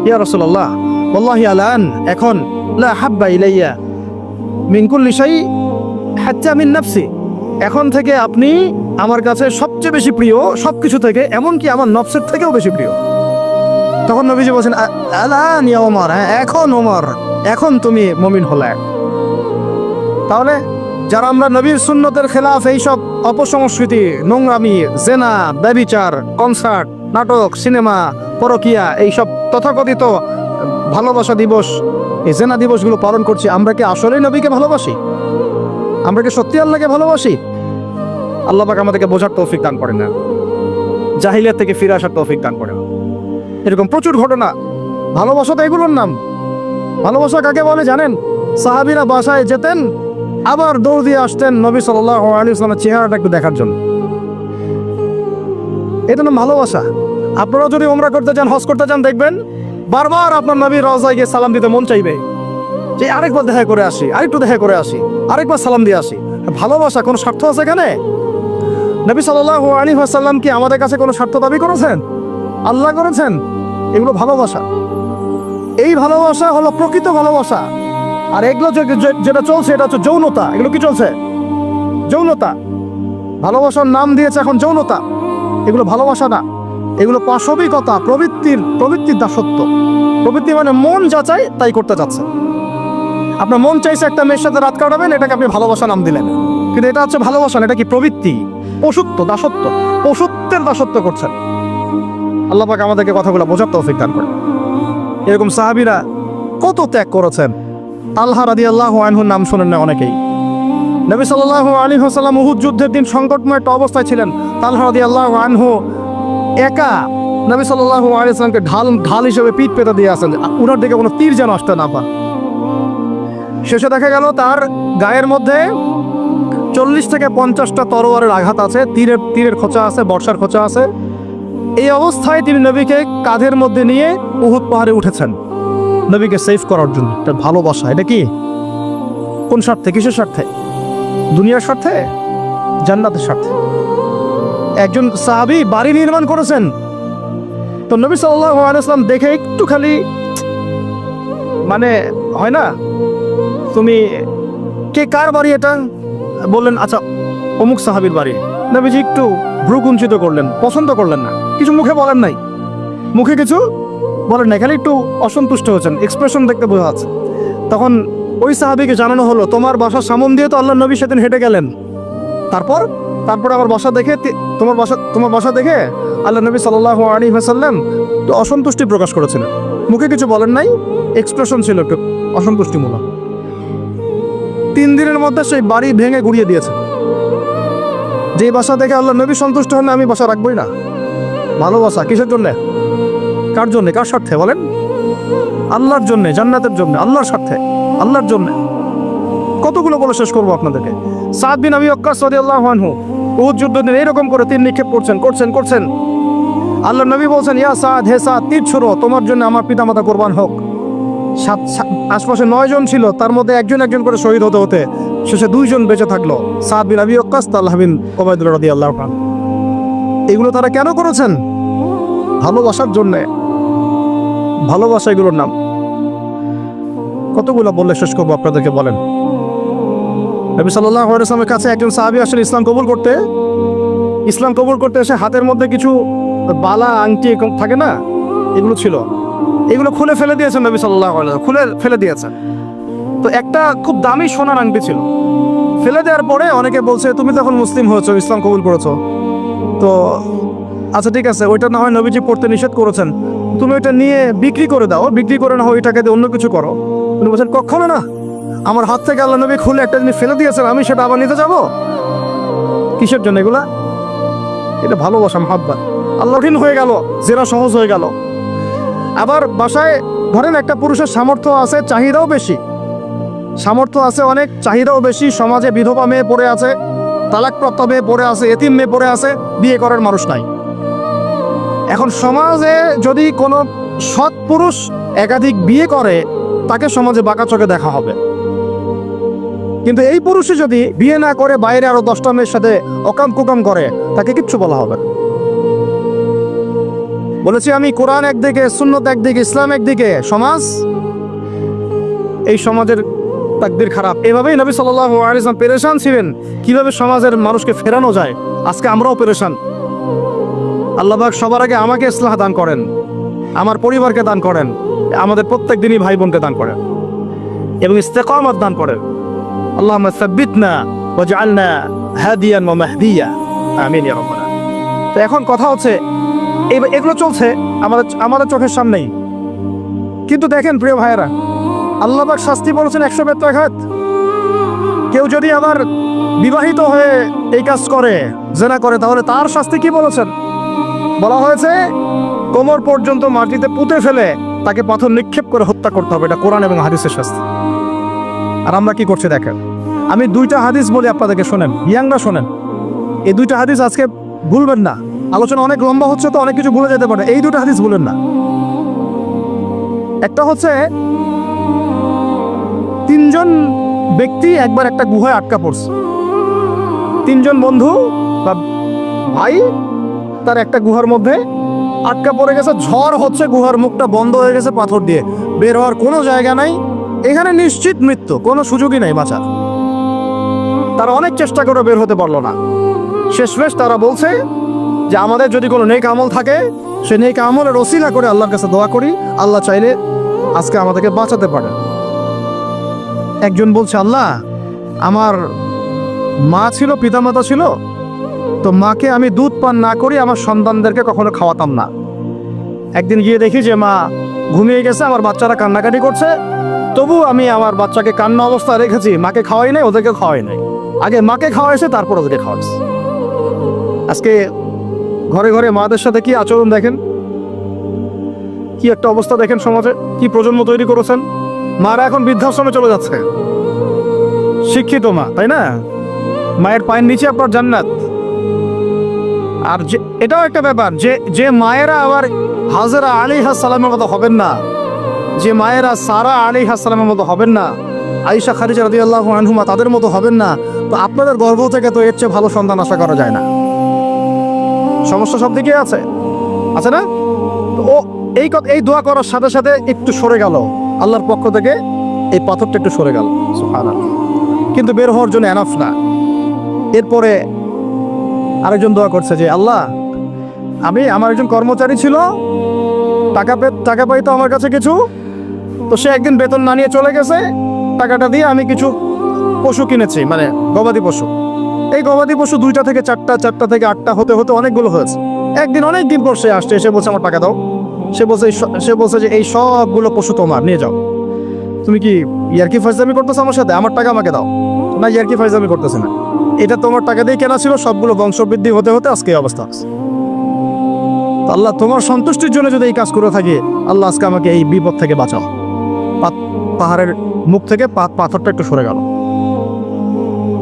ইয়া রাসূলুল্লাহ ওয়াল্লাহি আলান, এখন লা হাব্বা ইলাইয়া মিন কুল্লি শাই হাত্তা মিন নাফসি, এখন থেকে আপনি আমার কাছে সবচেয়ে বেশি প্রিয় সবকিছু থেকে, এমনকি আমার নফসের থেকেও বেশি প্রিয়। তখন নবীজি বলছেন, আলান ইয়া ওমর, হ্যাঁ এখন ওমর, এখন তুমি মুমিন হলে। তাহলে যারা আমরা নবীর সুন্নতের খেলাফ এইসব অপসংস্কৃতি, নোংরামি, জেনা, ব্যভিচার, কনসার্ট, নাটক, সিনেমা, পরকিয়া, এইসব তথাকথিত ভালোবাসা দিবস, এই জেনা দিবসগুলো পালন করছি, আমরা কি আসলেই নবীকে ভালোবাসি? আমরা কি সত্যি আল্লাহকে ভালোবাসি? আল্লাহ পাক আমাদেরকে বোঝার তৌফিক দান করেন না, জাহিলিয়াত থেকে ফিরে আসার তৌফিক দান করেন। এরকম প্রচুর ঘটনা। ভালোবাসা তো এগুলোর নাম। ভালোবাসা কাকে বলে জানেন? সাহাবীরা বাসায় যেতেন, আবার দৌড় দিয়ে আসতেন নবী সাল্লাল্লাহু আলাইহি ওয়াসাল্লামের চেহারাটা একটু দেখার জন্য। এটা নাম ভালোবাসা। আপনারা যদি উমরা করতে যান, হজ করতে যান, দেখবেন বারবার আপনার নবীর রওজায় গিয়ে সালাম দিতে মন চাইবে, যে আরেকবার দেখা করে আসি, আরেকটু দেখা করে আসি, আরেকবার সালাম দিয়ে আসি। ভালোবাসা কোনো স্বার্থ আছে এখানে? নবী সাল্লাল্লাহু আলাইহি ওয়াসাল্লাম কি আমাদের কাছে কোনো স্বার্থ দাবি করেছেন? আল্লাহ করেছেন। এগুলো ভালোবাসা। এই ভালোবাসা হলো প্রকৃত ভালোবাসা। আর এগুলো যেটা চলছে এটা হচ্ছে যৌনতা। এগুলো কি চলছে? যৌনতা। ভালোবাসার নাম দিয়েছে এখন যৌনতা। এগুলো ভালোবাসা না, এগুলো পাশবিকতা, প্রবৃত্তির দাসত্ব। প্রবৃত্তি মানে মন যা চায় তাই করতে চাচ্ছে। আপনার মন চাইছে একটা মেয়ের সাথে রাত কাটাবেন, এটাকে আপনি ভালোবাসা নাম দিলেন, কিন্তু এটা হচ্ছে ভালোবাসা না, এটা কি প্রবৃত্তি, পশুত্ব, দাসত্ব, পশুত্বের দাসত্ব করছেন। আল্লাহ পাক আমাদেরকে কথাগুলো বোঝার তৌফিক দান করেন। এরকম সাহাবীরা কত ত্যাগ করেছেন। তালহা রাদিয়াল্লাহু আনহুর নাম শোনেন না অনেকেই। নবী সাল্লাল্লাহু আলাইহি ওয়াসাল্লাম উহুদ যুদ্ধের দিন সংকটময় একটা অবস্থায় ছিলেন। তালহা রাদিয়াল্লাহু আনহু একা নবী সাল্লাল্লাহু আলাইহি ওয়াসাল্লামকে ঢাল হিসেবে পিঠ পেতে দিয়ে আসেন, উনার দিকে কোনো তীর যেন আসতে না পান। শেষে দেখা গেল তার গায়ের মধ্যে 40 থেকে 50টা তরোয়ারের আঘাত আছে, তীরের খোঁচা আছে, বর্ষার খোঁচা আছে। এই অবস্থায় তিনি নবীকে কাঁধের মধ্যে নিয়ে উহুদ পাহাড়ে উঠেছেন নবীকে সেভ করার জন্য। এটা ভালোবাসা। এটা কি? কোন স্বার্থে? কিসের স্বার্থে? দুনিয়ার স্বার্থে? জান্নাতের স্বার্থে। একজন সাহাবী বাড়ি নির্মাণ করেছেন, তো নবী সাল্লাল্লাহু আলাইহি ওয়াসাল্লাম দেখে একটু খালি, মানে হয় না, তুমি কে, কার বাড়ি এটা? বললেন আচ্ছা অমুক সাহাবীর বাড়ি। নবীজি একটু ভ্রু কুঞ্চিত করলেন, পছন্দ করলেন না, কিছু মুখে বলেন নাই, মুখে কিছু বলেন নাই, খালি একটু অসন্তুষ্ট হয়েছেন, এক্সপ্রেশন দেখতে বোঝা যাচ্ছে। তখন ওই সাহাবীকে জানানো হলো, তোমার বাসার সামন দিয়ে তো আল্লাহ নবী সেদিন হেঁটে গেলেন, তারপর আমার বাসা দেখে, তোমার বাসা দেখে আল্লাহ নবী সাল্লাল্লাহু আলাইহি ওয়াসাল্লাম তো অসন্তুষ্টি প্রকাশ করেছিলেন, মুখে কিছু বলেন নাই, এক্সপ্রেশন ছিল একটু অসন্তুষ্টিমূলক। 3 দিনের মধ্যে সেই বাড়ি ভেঙে গুড়িয়ে দিয়েছে। যে বাসা দেখে আল্লাহ নবী সন্তুষ্ট হন না, আমি বাসা রাখবই না। ভালোবাসা কিসের জন্যে? কার জন্যে? কার স্বার্থে বলেন? আল্লাহর জন্যে, জান্নাতের জন্য, আল্লাহর স্বার্থে, আল্লাহর জন্যে। কতগুলো বলে শেষ করবো আপনাদেরকে। সাদ বিন আবি ওয়াক্কাস রাদিয়াল্লাহু আনহু উহুদ যুদ্ধের দিন এরকম করে তীর নিক্ষেপ করছেন। আল্লাহ নবী বলছেন, ইয়া সাদ, হে সাদ, তীর ছোড়ো, তোমার জন্য আমার পিতামাতা কোরবান হোক। আশপাশে 9 জন ছিল, তার মধ্যে একজন একজন করে শহীদ হতে হতে শেষে 2 জন বেঁচে থাকলো, সাদ বিন আবি ওয়াক্কাস, তালহা বিন উবাইদুল্লাহ রাদিয়াল্লাহু আনহু। এগুলো তারা কেন করেছেন? ভালোবাসার জন্যে। ভালোবাসা এগুলোর নাম। কতগুলো বললে শেষ করবো আপনাদেরকে, বলেন। নবী সাল্লাল্লাহু আলাইহি ওয়াসাল্লামের কাছে একজন সাহাবী আসেন ইসলাম কবুল করতে। ইসলাম কবুল করতে এসে হাতের মধ্যে কিছু বালা আংটি থাকে না, এগুলো ছিল, এগুলো খুলে ফেলে দিয়েছেন নবী সাল্লাল্লাহু আলাইহি ওয়াসাল্লাম, খুলে ফেলে দিয়েছেন। তো একটা খুব দামি সোনার আংটি ছিল। ফেলে দেওয়ার পরে অনেকে বলছে, তুমি তখন মুসলিম হয়েছো, ইসলাম কবুল করেছো, তো আচ্ছা ঠিক আছে, ওইটা না হয় নবীজি পড়তে নিষেধ করেছেন, তুমি ওইটা নিয়ে বিক্রি করে দাও, বিক্রি করে না হয় ওইটাকে দিয়ে অন্য কিছু করো। উনি বলছেন, কখনো না, আমার হাত থেকে আল্লাহ নবী খুলে একটা জিনিস ফেলে দিয়েছেন, আমি সেটা আবার নিতে যাব? কিসের জন্য এগুলা? এটা ভালোবাসা, মহাব্বত। আল্লাহহীন হয়ে গেল, জেরা সহজ হয়ে গেল। আবার বাসায় ধরেন একটা পুরুষের সামর্থ্য আছে, চাহিদাও বেশি, সামর্থ্য আছে অনেক, চাহিদাও বেশি, সমাজে বিধবা মেয়ে পড়ে আছে, তালাকপ্রাপ্ত মেয়ে পড়ে আছে, এতিম মেয়ে পড়ে আছে, বিয়ে করার মানুষ নাই। এখন সমাজে যদি কোনো সৎ পুরুষ একাধিক বিয়ে করে, তাকে সমাজে বাঁকা চোখে দেখা হবে। কিন্তু এই পুরুষে যদি বিয়ে না করে বাইরে আরো 10টা মেয়ের সাথে অকাম কুকাম করে, তাকে কিচ্ছু বলা হবে না। বলেছি আমি, কোরআন একদিকে, সুন্নত একদিকে, ইসলাম একদিকে, সমাজ, এই সমাজের তাকদীর খারাপ। এভাবেই নবী সাল্লাল্লাহু আলাইহি ওয়াসাল্লাম পেরেশান ছিলেন কিভাবে সমাজের মানুষকে ফেরানো যায়। আজকে আমরাও পেরেশান। আল্লাহ পাক সবার আগে আমাকে ইসলাহ দান করেন, আমার পরিবারকে দান করেন, আমাদের প্রত্যেক দিনই ভাই বোনকে দান করেন এবং ইস্তেকামত দান করেন। আল্লাহুম্মা সাব্বিতনা ওয়াজআলনা হাদিয়ান ওয়া মাহদিয়া, আমিন ইয়া রাব্বাল আলামিন। তো এখন কথা হচ্ছে, এগুলো চলছে আমাদের চোখের সামনেই, কিন্তু দেখেন প্রিয় ভাইয়েরা, আল্লাহ পাক শাস্তি বলেছেন 100 বেত্রাঘাত। কেউ যদি আবার বিবাহিত হয়ে এই কাজ করে, জেনা করে, তাহলে তার শাস্তি কি বলেছেন? বলা হয়েছে কোমর পর্যন্ত মাটিতে পুঁতে ফেলে তাকে পাথর নিক্ষেপ করে হত্যা করতে হবে। এটা কোরআন এবং হাদিসের শাস্তি। আর আমরা কি করছি দেখেন। আমি 2টা হাদিস বলি আপনাদেরকে, শোনেন, ইয়াংরা শোনেন। এই 2টা হাদিস আজকে ভুলবেন না। আলোচনা অনেক লম্বা হচ্ছে, তো অনেক কিছু ভুলে যেতে পারে, এই 2টা হাদিস ভুলেন না। একটা হচ্ছে 3 জন ব্যক্তি একবার একটা গুহায় আটকা পড়ছে। 3 জন বন্ধু বা ভাই তার একটা গুহার মধ্যে আটকা পড়ে গেছে। ঝড় হচ্ছে, গুহার মুখটা বন্ধ হয়ে গেছে পাথর দিয়ে, বের হওয়ার কোনো জায়গা নাই। এখানে নিশ্চিত মৃত্যু, কোনো সুযোগই নাই বাঁচার। তারা অনেক চেষ্টা করে বের হতে পারলো না। শেষমেশ তারা বলছে যে আমাদের যদি কোনো নেক আমল থাকে, সে নেক আমলের ওসিলা করে আল্লাহর কাছে দোয়া করি, আল্লাহ চাইলে আজকে আমাদেরকে বাঁচাতে পারে। একজন বলছে, আল্লাহ, আমার মা ছিল, পিতামাতা ছিল, তো মাকে আমি দুধ পান না করি আমার সন্তানদেরকে কখনো খাওয়াতাম না। একদিন গিয়ে দেখি যে মা ঘুমিয়ে গেছে, আমার বাচ্চারা কান্নাকাটি করছে, তবু আমি আমার বাচ্চাকে কান্না অবস্থায় রেখেছি, মাকে খাওয়াই নাই, ওদেরকে খাওয়াই নাই। আগে মাকে খাওয়াইছে, তারপর ওদেরকে খাওয়াইছে। আজকে ঘরে ঘরে মাদের সাথে কি আচরণ দেখেন, কি একটা অবস্থা দেখেন, সমাজে কি প্রজন্ম তৈরি করেছেন। মারা এখন বৃদ্ধাশ্রমে চলে যাচ্ছে। শিক্ষিত মা, তাই না? মায়ের পায়ের নিচে আপনার জান্নাত। আর এটাও একটা ব্যাপার যে মায়েরা আবার হাজরা আলাইহিস সালামের মতো হবেন না, যে মায়েরা সারা আলাইহিস সালামের মতো হবেন না, আয়েশা খাদিজা রাদিয়াল্লাহু আনহুমা তাদের মতো হবেন না, তো আপনাদের গর্ভ থেকে তো এর চেয়ে ভালো সন্তান আশা করা যায় না। সমস্যা সব দিকে আছে না? তো ও এই দোয়া করার সাথে সাথে একটু সরে গেল, আল্লাহর পক্ষ থেকে এই পাথরটা একটু সরে গেল, সুবহানাল্লাহ। কিন্তু বের হওয়ার জন্য এনাফ না। এরপরে আরেকজন দোয়া করছে যে আল্লাহ, আমার একজন কর্মচারী ছিল, টাকা পাইতো আমার কাছে কিছু, তো সে একদিন বেতন না নিয়ে চলে গেছে। টাকাটা দিয়ে আমি কিছু পশু কিনেছি, মানে গবাদি পশু। এই গবাদি পশু 2টা থেকে 4টা, 4টা থেকে 8টা হতে হতে অনেকগুলো হয়েছে। একদিন অনেক দিন পর সে আসছে, এসে বলছে আমার টাকা দাও। সে বলছে যে এই সবগুলো পশু তোমার, নিয়ে যাও। তুমি কি ইয়ারকি ফাজলামি করতেছো আমার সাথে? আমার টাকা আমাকে দাও। না, ইয়ারকি ফাজলামি করতেছে না, এটা তোমার টাকা দিয়ে কেনা ছিল, সবগুলো বংশবৃদ্ধি হতে হতে আজকে এই অবস্থা আছে। আল্লাহ, তোমার সন্তুষ্টির জন্য যদি এই কাজ করে থাকি, আল্লাহ আজকে আমাকে এই বিপদ থেকে বাঁচাও। পাহাড়ের মুখ থেকে পাথরটা একটু সরে গেল,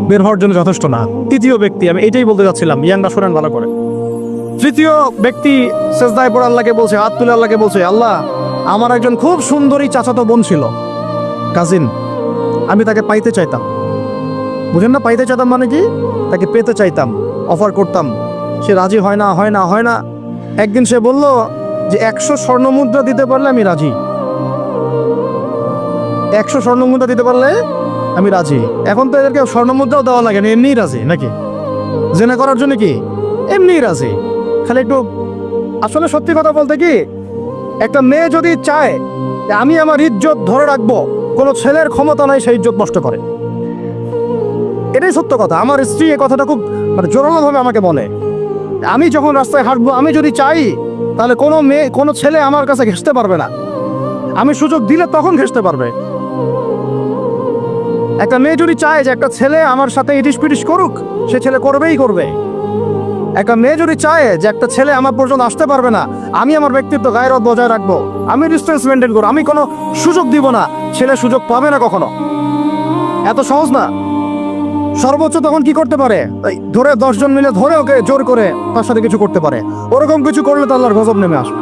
বের হওয়ার জন্য যথেষ্ট না। তৃতীয় ব্যক্তি, আমি এটাই বলতে যাচ্ছিলাম, ইয়াংরা শোনেন ভালো করে। তৃতীয় ব্যক্তি সেজদায় পড়ে আল্লাহকে বলছে, হাত তুলে আল্লাহকে বলছে, আল্লাহ আমার একজন খুব সুন্দরী চাচাতো বোন ছিল, কাজিন, আমি তাকে পাইতে চাইতাম। বুঝেন না, পাইতে চাইতাম মানে কি? তাকে পেতে চাইতাম, অফার করতাম। সে রাজি হয় না, হয় না, হয় না। একদিন সে বলল যে 100 স্বর্ণমুদ্রা দিতে পারলে আমি রাজি। 100 স্বর্ণমুদ্রা দিতে পারলে আমি রাজি। এখন তো এদেরকে স্বর্ণমুদ্রাও দেওয়া লাগে না, এমনিই রাজি নাকি? জেনা করার জন্য কি এমনিই রাজি, খালি একটু। আসলে সত্যি কথা বলতে কি, একটা মেয়ে যদি চায় যে আমি আমার ইজ্জত ধরে রাখবো, কোনো ছেলের ক্ষমতা নাই সেই ইজ্জত নষ্ট করে। এটাই সত্য কথা। আমার স্ত্রী এই কথাটা খুব জোরালোভাবে আমাকে বলে, আমি যখন রাস্তায় হাঁটবো, আমি যদি চাই তাহলে কোনো মেয়ে, কোনো ছেলে আমার কাছে ঘেঁষতে পারবে না। আমি সুযোগ দিলে তখন ঘেঁষতে পারবে। একটা মেয়ে যদি চায় যে একটা ছেলে আমার সাথে ইটিস পিটিস করুক, সে ছেলে করবেই করবে। একটা মেয়ে যদি চায় যে একটা ছেলে আমার পর্যন্ত আসতে পারবে না, আমি আমার ব্যক্তিত্ব গায়রত বজায় রাখবো, আমি ডিস্টেন্স মেনটেন করবো, আমি কোনো সুযোগ দিব না, ছেলে সুযোগ পাবে না কখনো। এত সহজ না। সর্বোচ্চ তখন কি করতে পারে, ধরে 10 জন মিলে ধরে ওকে জোর করে তার সাথে কিছু করতে পারে। ওরকম কিছু করলে তো আল্লাহর গজব নেমে আসবে।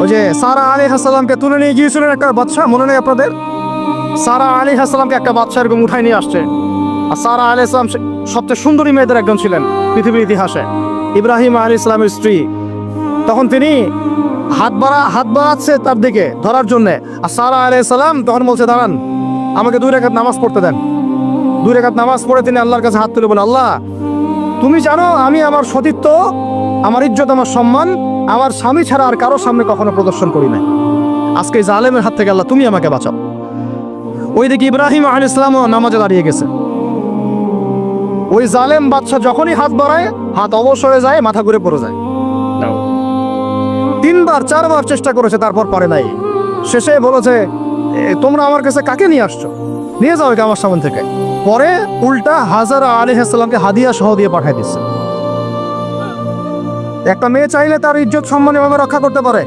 ওই যে সারা আলাইহিস সালামকে তুলে নিয়ে গিয়েছিলেন একটা বাদশা, মনে নেই আপনাদের? সারা আলাইহিস সালামকে একটা বাদশা এরকম উঠাই নিয়ে আসছে। আর সারা আলাইহিস সালাম সবচেয়ে সুন্দরী মেয়েদের একজন ছিলেন পৃথিবীর ইতিহাসে, ইব্রাহিম আলাইহিস সালামের স্ত্রী। তখন তিনি হাত বাড়াচ্ছে তার দিকে ধরার জন্য। আর সারা আলাইহিস সালাম তখন বলছে, দাঁড়ান, আমাকে 2 রাকাত নামাজ পড়তে দেন। 2 রাকাত নামাজ পড়ে তিনি আল্লাহর কাছে হাত তুলে বলে, আল্লাহ তুমি জানো আমি আমার সতীত্ব, আমার ইজ্জত, আমার সম্মান আমার স্বামী ছাড়া আর কারোর সামনে কখনো প্রদর্শন করি নাই। আজকে এই জালেমের হাত থেকে আল্লাহ তুমি আমাকে বাঁচাও। ওইদিকে ইব্রাহিম আলাইহিস সালামও নামাজে দাঁড়িয়ে গেছে। ওই জালেম বাদশা যখনই হাত বাড়ায়, হাত অবশ হয়ে যায়, মাথা ঘুরে পড়ে যায়। 3বার 4বার চেষ্টা করেছে, তারপর পারে নাই। শেষে বলেছে, তোমরা আমার কাছে কাকে নিয়ে আসছো, নিয়ে যাও একে আমার সামনে থেকে। পরে উল্টা হাজারা আলাইহিস সালামকে হাদিয়া সহ দিয়ে পাঠিয়ে দিচ্ছে। একটা মেয়ে চাইলে তার ইজ্জত সম্মান এভাবে রক্ষা করতে পারে।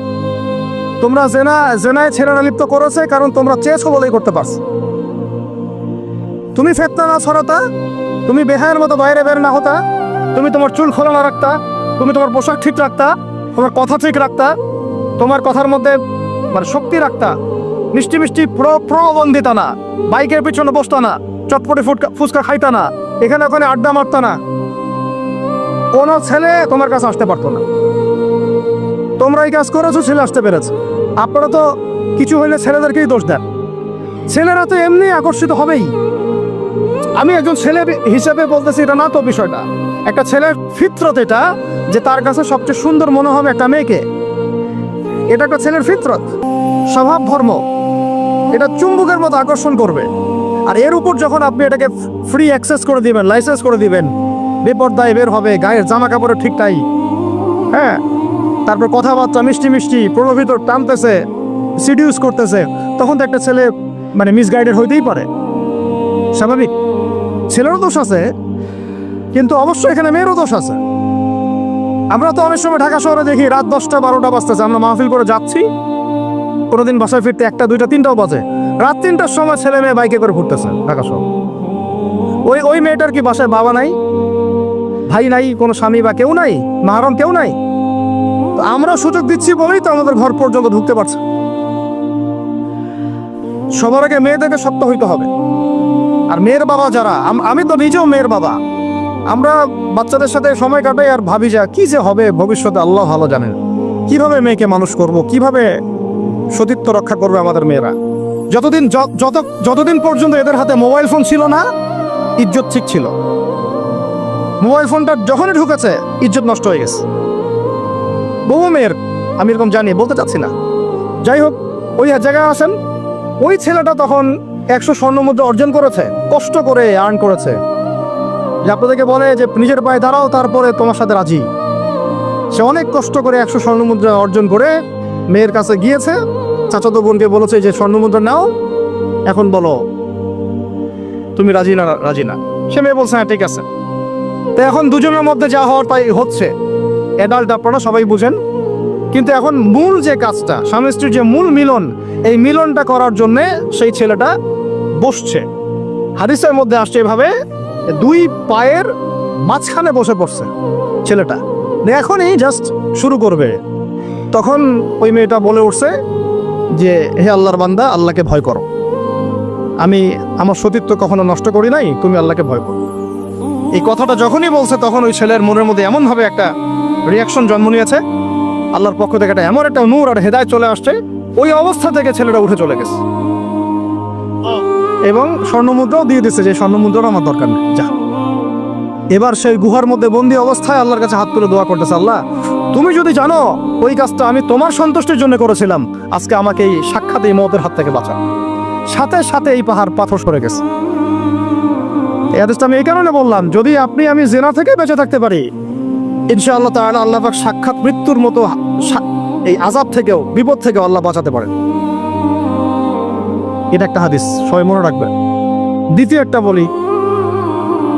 তোমরা জেনায় ছেলেরা লিপ্ত করেছে কারণ তোমরা চেয়েছো বলেই করতে পারছো। তুমি ফেতনা না ছড়াতা, তুমি বেহায়ের মতো বাইরে বের না হতা, তুমি তোমার চুল খোলা না রাখতা, তুমি তোমার পোশাক ঠিক রাখতা, তোমার কথা ঠিক রাখতা, তোমার কথার মধ্যে শক্তি রাখতা, মিষ্টি মিষ্টি প্রবন্ধিতা না, বাইকের পিছনে বসতা না, চটপটে ফুচকা খাইতা না, এখানে ওখানে আড্ডা মারতা না, কোনো ছেলে তোমার কাছে আসতে পারতো না। তোমরা এই কাজ করেছো, ছেলে আসতে পেরেছে। আপনারা তো কিছু হইলে ছেলেদেরকেই দোষ দেন। ছেলেরা তো এমনি আকর্ষিত হবেই। আমি একজন ছেলে হিসেবে বলতেছি এটা না তো বিষয়টা। একটা ছেলের ফিতরত এটা, যে তার কাছে সবচেয়ে সুন্দর মনে হবে একটা মেয়েকে। এটা একটা ছেলের ফিতরত, স্বভাব ধর্ম, এটা চুম্বকের মতো আকর্ষণ করবে। আর এর উপর যখন আপনি এটাকে ফ্রি অ্যাক্সেস করে দিবেন, লাইসেন্স করে দিবেন, বেপরদায় বের হবে, গায়ের জামা কাপড়ের ঠিক তাই, হ্যাঁ, তারপর কথাবার্তা মিষ্টি মিষ্টি প্রলোভিত টানতেছে, সিডিউস করতেছে, তখন তো একটা ছেলে মিসগাইডেড হইতেই পারে, স্বাভাবিক। ছেলেরও দোষ আছে, কিন্তু অবশ্যই এখানে মেয়েরও দোষ আছে। আমরা তো অনেক সময় ঢাকা শহরে দেখি রাত 10টা 12টা বাজতেছে, আমরা মাহফিল করে যাচ্ছি, কোনোদিন বাসায় ফিরতে 1টা 2টা 3টাও বাজে। রাত 3টার সময় ছেলে মেয়ে বাইকে করে ঘুরতেছে ঢাকা শহর। ওই মেয়েটার কি বাসায় বাবা নাই, ভাই নাই, কোনো স্বামী বা কেউ নাই, মাহরম কেউ নাই? আমরা সুযোগ দিচ্ছি বলেই তো আমাদের ঘর পর্যন্ত ঢুকতে পারছে। সবার আগে মেয়েদেরকে শক্ত হইতে হবে। আর মেয়ের বাবা যারা, আমি তো নিজেও মেয়ের বাবা, আমরা বাচ্চাদের সাথে সময় কাটাই আর ভাবি যা কি যে হবে ভবিষ্যতে আল্লাহ ভালো জানেন। কিভাবে মেয়েকে মানুষ করব, কিভাবে সতীত্ব রক্ষা করবে আমাদের মেয়েরা। যতদিন পর্যন্ত এদের হাতে মোবাইল ফোন ছিল না, ইজ্জত ঠিক ছিল। মোবাইল ফোনটা যখনই ঢুকেছে, ইজ্জত নষ্ট হয়ে গেছে বহু মেয়ের। আমি এরকম জানি, বলতে চাচ্ছি না। যাই হোক, ওই জায়গায় আসেন, ওই ছেলেটা তখন 100 স্বর্ণমুদ্রা অর্জন করেছে, কষ্ট করে আর্ন করেছে। যে আপনাদেরকে বলে যে নিজের পায়ে দাঁড়াও, তারপরে তোমার সাথে রাজি। সে অনেক কষ্ট করে 100 স্বর্ণমুদ্রা অর্জন করে মেয়ের কাছে গিয়েছে, চাচাতো বোনকে বলেছে যে স্বর্ণমুদ্রা নাও, এখন বলো তুমি রাজি না। রাজি না। সে মেয়ে বলছে হ্যাঁ ঠিক আছে। তো এখন দুজনের মধ্যে যা হওয়ার তাই হচ্ছে, অ্যাডাল্ট আপনারা সবাই বুঝেন। কিন্তু এখন মূল যে কাজটা, স্বামী স্ত্রীর যে মূল মিলন, এই মিলনটা করার জন্যে সেই ছেলেটা বসছে। হাদিসের মধ্যে আসছে এভাবে, 2 পায়ের মাঝখানে বসে পড়ছে ছেলেটা। এখনই জাস্ট শুরু করবে, তখন ওই মেয়েটা বলে উঠছে যে হে আল্লাহর বান্দা, আল্লাহকে ভয় করো, আমি আমার সতীত্ব কখনো নষ্ট করি নাই, তুমি আল্লাহকে ভয় করো। এই কথাটা যখনই বলছে তখন ওই ছেলের মনের মধ্যে এমনভাবে একটা রিয়াকশন জন্ম নিয়েছে, আল্লাহর পক্ষ থেকে এমন একটা নূর আর হেদায়েত চলে আসছে, ওই অবস্থা থেকে ছেলেটা উঠে চলে গেছে এবং স্বর্ণমুদ্রাও দিয়ে দিচ্ছে যে স্বর্ণমুদ্রাটা আমার দরকার নেই, যা। এবার সেই গুহার মধ্যে বন্দি অবস্থায় আল্লাহর কাছে হাত তুলে দোয়া করতেছে, আল্লাহ তুমি যদি জানো ওই কাজটা আমি তোমার সন্তুষ্টির জন্য করেছিলাম, আজকে আমাকে এই সাক্ষাৎ এই মওতের হাত থেকে বাঁচাও। সাথে সাথে এই পাহাড় পাথর সরে গেছে। এই হাদিসটা আমি এই কারণে বললাম, যদি আমি জিনা থেকে বেঁচে থাকতে পারি, ইনশাআল্লাহ তাআলা আল্লাহ পাক সাক্ষাৎ মৃত্যুর মতো এই আযাব থেকেও, বিপদ থেকেও আল্লাহ বাঁচাতে পারেন। এটা একটা হাদিস, সবাই মনে রাখবেন। দ্বিতীয় একটা বলি,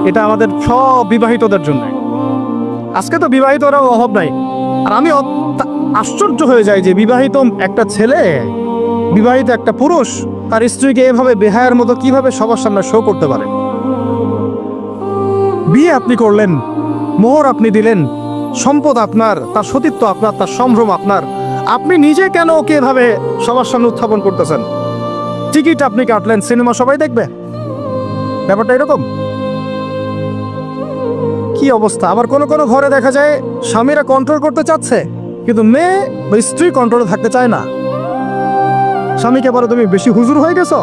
এটা আমাদের সব বিবাহিতদের জন্য। আজকে তো বিবাহিতরাও অভাব নাই, আর আমি আশ্চর্য হয়ে যাই যে বিবাহিত একটা ছেলে, বিবাহিত একটা পুরুষ তার স্ত্রীকে এভাবে বেহায়ার মতো কিভাবে সবার সামনে শো করতে পারে। বিয়ে আপনি করলেন, মোহর আপনি দিলেন, সম্পদ আপনার, তার সতীত্ব আপনার, তার সম্ভ্রম আপনার, আপনি নিজে কেন ওকে এভাবে সবার সামনে উত্থাপন করতেছেন? টিকিট আপনি কাটলেন, সিনেমা সবাই দেখবে, ব্যাপারটা এরকম। কি অবস্থা! আবার কোন কোন ঘরে দেখা যায় স্বামীরা কন্ট্রোল করতে চাচ্ছে, কিন্তু মেয়ে বা স্ত্রী কন্ট্রোলে থাকতে চায় না। স্বামীকে বলে তুমি বেশি হুজুর হয়ে গেছো,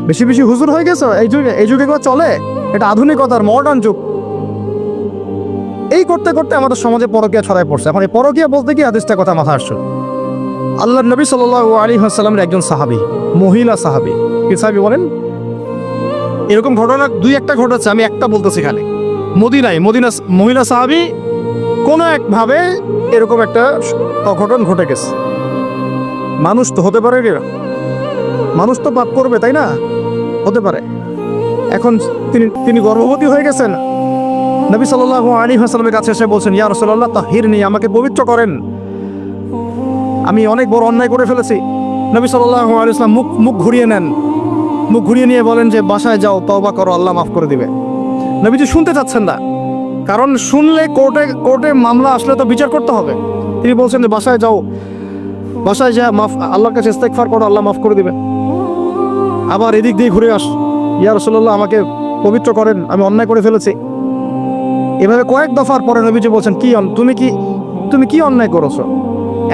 বেশি বেশি হুজুর হয়ে গেছো। এই যুগে চলে, এটা আধুনিকতার মডার্ন যুগ। এই করতে করতে আমাদের সমাজে পরকীয়া ছড়ায় পড়ছে। এখন এই পরকীয়া বলতে কি হাদিসটা কথা মাথা আসছে। আল্লাহর নবী সাল্লাল্লাহু আলাইহি ওয়াসাল্লামের একজন সাহাবী, মহিলা সাহাবী, কি সাহাবী বলেন? এরকম ঘটনা দুই একটা ঘটেছে, আমি একটা বলতেছি খালি। মদিনা মহিলা সাহাবী কোনো একভাবে এরকম একটা অঘটন ঘটে গেছে। মানুষ তো হতে পারে, মানুষ তো পাপ করবে, তাই না? হতে পারে। এখন তিনি গর্ভবতী হয়ে গেছেন। নবী সাল্লাল্লাহু আলাইহি ওয়াসাল্লামের কাছে এসে বলছেন, ইয়া রাসূলুল্লাহ তাহহিরনি, আমাকে পবিত্র করেন, আমি অনেক বড় অন্যায় করে ফেলেছি। নবী সাল্লাল্লাহু আলাইহি ওয়াসাল্লাম মুখ ঘুরিয়ে নেন, মুখ ঘুরিয়ে নিয়ে বলেন যে বাসায় যাও, তওবা করো, আল্লাহ মাফ করে দিবে। নবীজি শুনতে চাচ্ছেন না, কারণ শুনলে কোর্টে মামলা আসলে তো বিচার করতে হবে। তিনি বলছেন যে বাসায় যাও, বাসায় যা আল্লাহর কাছে ইস্তেগফার করো, আল্লাহ মাফ করে দিবে। আবার এদিক দিয়ে ঘুরে আস, ইয়া রাসূলুল্লাহ আমাকে পবিত্র করেন, আমি অন্যায় করে ফেলেছি। এভাবে কয়েক দফার পরে নবীজি বলছেন, তুমি কি অন্যায় করেছো?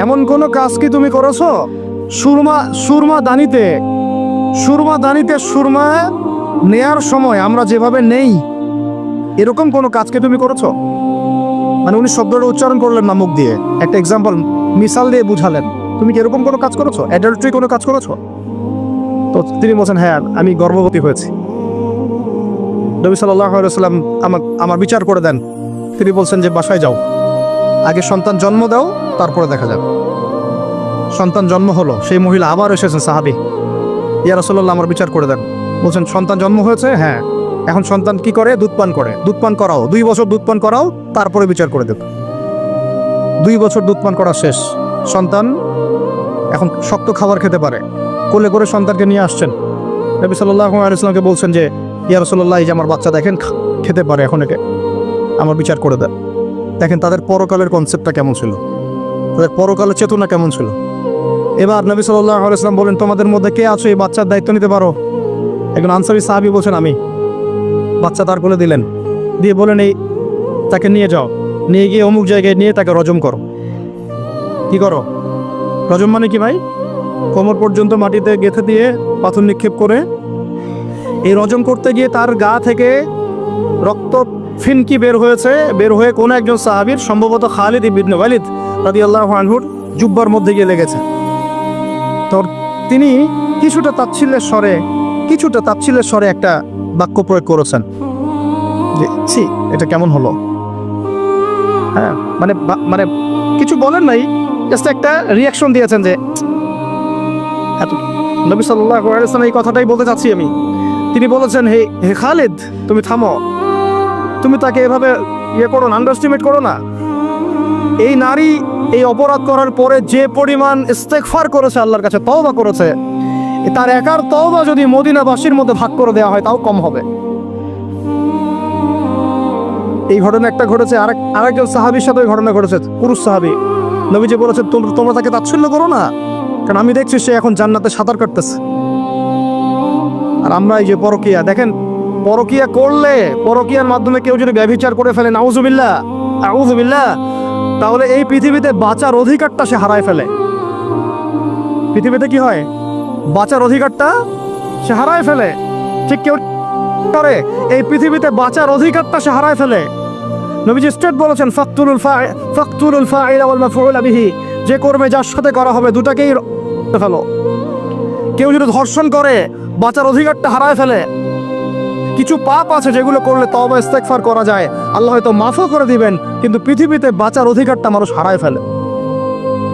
এমন কোন কাজ কি তুমি করেছো? সুরমা দানিতে সুরমা নেয়ার সময় আমরা যেভাবে নেই, এরকম কোন কাজকে তুমি করেছো? মানে উনি শব্দটা উচ্চারণ করলেন না মুখ দিয়ে, একটা এক্সাম্পল মিসাল দিয়ে বুঝালেন, তুমি কি এরকম কোনো কাজ করেছো? অ্যাডাল্ট্রি কোনো কাজ করেছো? তো তিনি বলছেন, হ্যাঁ আমি গর্ভবতী হয়েছি। নবী সাল্লাল্লাহু আলাইহি ওয়াসাল্লাম আমার বিচার করে দেন। তিনি বলছেন যে বাসায় যাও, আগে সন্তান জন্ম দাও, তারপরে দেখা যাবে। সন্তান জন্ম হলো, সেই মহিলা আবার এসেছেন, সাহাবী, ইয়া রাসূলুল্লাহ আমার বিচার করে দেন। বলছেন সন্তান জন্ম হয়েছে, হ্যাঁ। এখন সন্তান কি করে? দুধ পান করাও, 2 বছর দুধ পান করাও, তারপরে বিচার করে দেব। 2 বছর দুধ পান করা শেষ, সন্তান এখন শক্ত খাবার খেতে পারে, কোলে করে সন্তানকে নিয়ে আসছেন। নবী সাল্লাল্লাহু আলাইহি ওয়াসাল্লামকে বলছেন যে ইয়া রাসূলুল্লাহ, এই যে আমার বাচ্চা দেখেন খেতে পারে, এখন একে আমার বিচার করে দেন। দেখেন তাদের পরকালের কনসেপ্টটা কেমন ছিল, তাদের পরকালের চেতনা কেমন ছিল। এবার নবী সাল্লাল্লাহু আলাইহি ওয়াসাল্লাম বলেন, তোমাদের মধ্যে কে আছো এই বাচ্চার দায়িত্ব নিতে পারো? একজন আনসারী সাহাবী বলছেন আমি। বাচ্চা তার কোলে দিলেন, দিয়ে বলেন এই তাকে নিয়ে যাও, নিয়ে গিয়ে অমুক জায়গায় নিয়ে তাকে রজম করো। কি করো? রজম মানে কি ভাই? কোমর পর্যন্ত মাটিতে গেঁথে দিয়ে পাথর নিক্ষেপ করে, এই রজম করতে গিয়ে তার গা থেকে রক্ত ফিনকি বের হয়ে কোনো একজন সাহাবীর, সম্ভবত খালিদ ইবনে ওয়ালিদ রাদিয়াল্লাহু আনহুর জুব্বার মধ্যে গিয়ে লেগেছে। তো তিনি কিছুটা তাচ্ছিল্যের স্বরে একটা বাক্য প্রয়োগ করেছেন যে ছি, এটা কেমন হলো? হ্যাঁ, মানে কিছু বলেন নাই, জাস্ট একটা রিয়াকশন দিয়েছেন যে এত। নবী সাল্লাল্লাহু আলাইহি ওয়াসাল্লাম এই কথাটাই বলতে চাচ্ছি আমি। তিনি বলেছেন, হে খালিদ, তুমি থামো, তুমি তাকে এভাবে করো না, আন্ডারস্টিমেট করো না। এই নারী এই অপরাধ করার পরে যে পরিমাণ ইস্তেগফার করেছে, আল্লাহর কাছে তওবা করেছে, তার একার তওবা যদি মদিনাবাসীর মধ্যে ভাগ করে দেওয়া হয় তাও কম হবে। এই ঘটনা একটা ঘটেছে, আরেকজন সাহাবীর সাথে ওই ঘটনা ঘটেছে, পুরুষ সাহাবী। নবীজি বলেছেন তোমরা তাকে তাচ্ছিল্য করো না, কারণ আমি দেখছি সে এখন জান্নাতে সাঁতার কাটতেছে। আর আমরা এই যে পরকিয়া, দেখেন পরকিয়া করলে, পরকিয়ার মাধ্যমে কেউ যদি ব্যভিচার করে ফেলে, নাউজুবিল্লাহ আউযুবিল্লাহ, তাহলে এই পৃথিবীতে বাঁচার অধিকারটা সে হারায় ফেলে। পৃথিবীতে কি হয়, বাঁচার অধিকারটা সে হারায় ফেলে। ঠিক কেউ করে এই পৃথিবীতে বাঁচার অধিকারটা সে হারায় ফেলে। নবীজি স্ট্রেট বলেছেন ফাকতুলুল ফাইলা ওয়াল মাফউল বিহি, যে কর্মে যার সাথে করা হবে দুটাকেই ফেলো। কেউ যদি ধর্ষণ করে বাঁচার অধিকারটা হারায় ফেলে। কিছু পাপ আছে যেগুলো করলে তওবা ইস্তেগফার করা যায়, আল্লাহ হয়তো মাফও করে দিবেন, কিন্তু পৃথিবীতে বাঁচার অধিকারটা মানুষ হারায় ফেলে।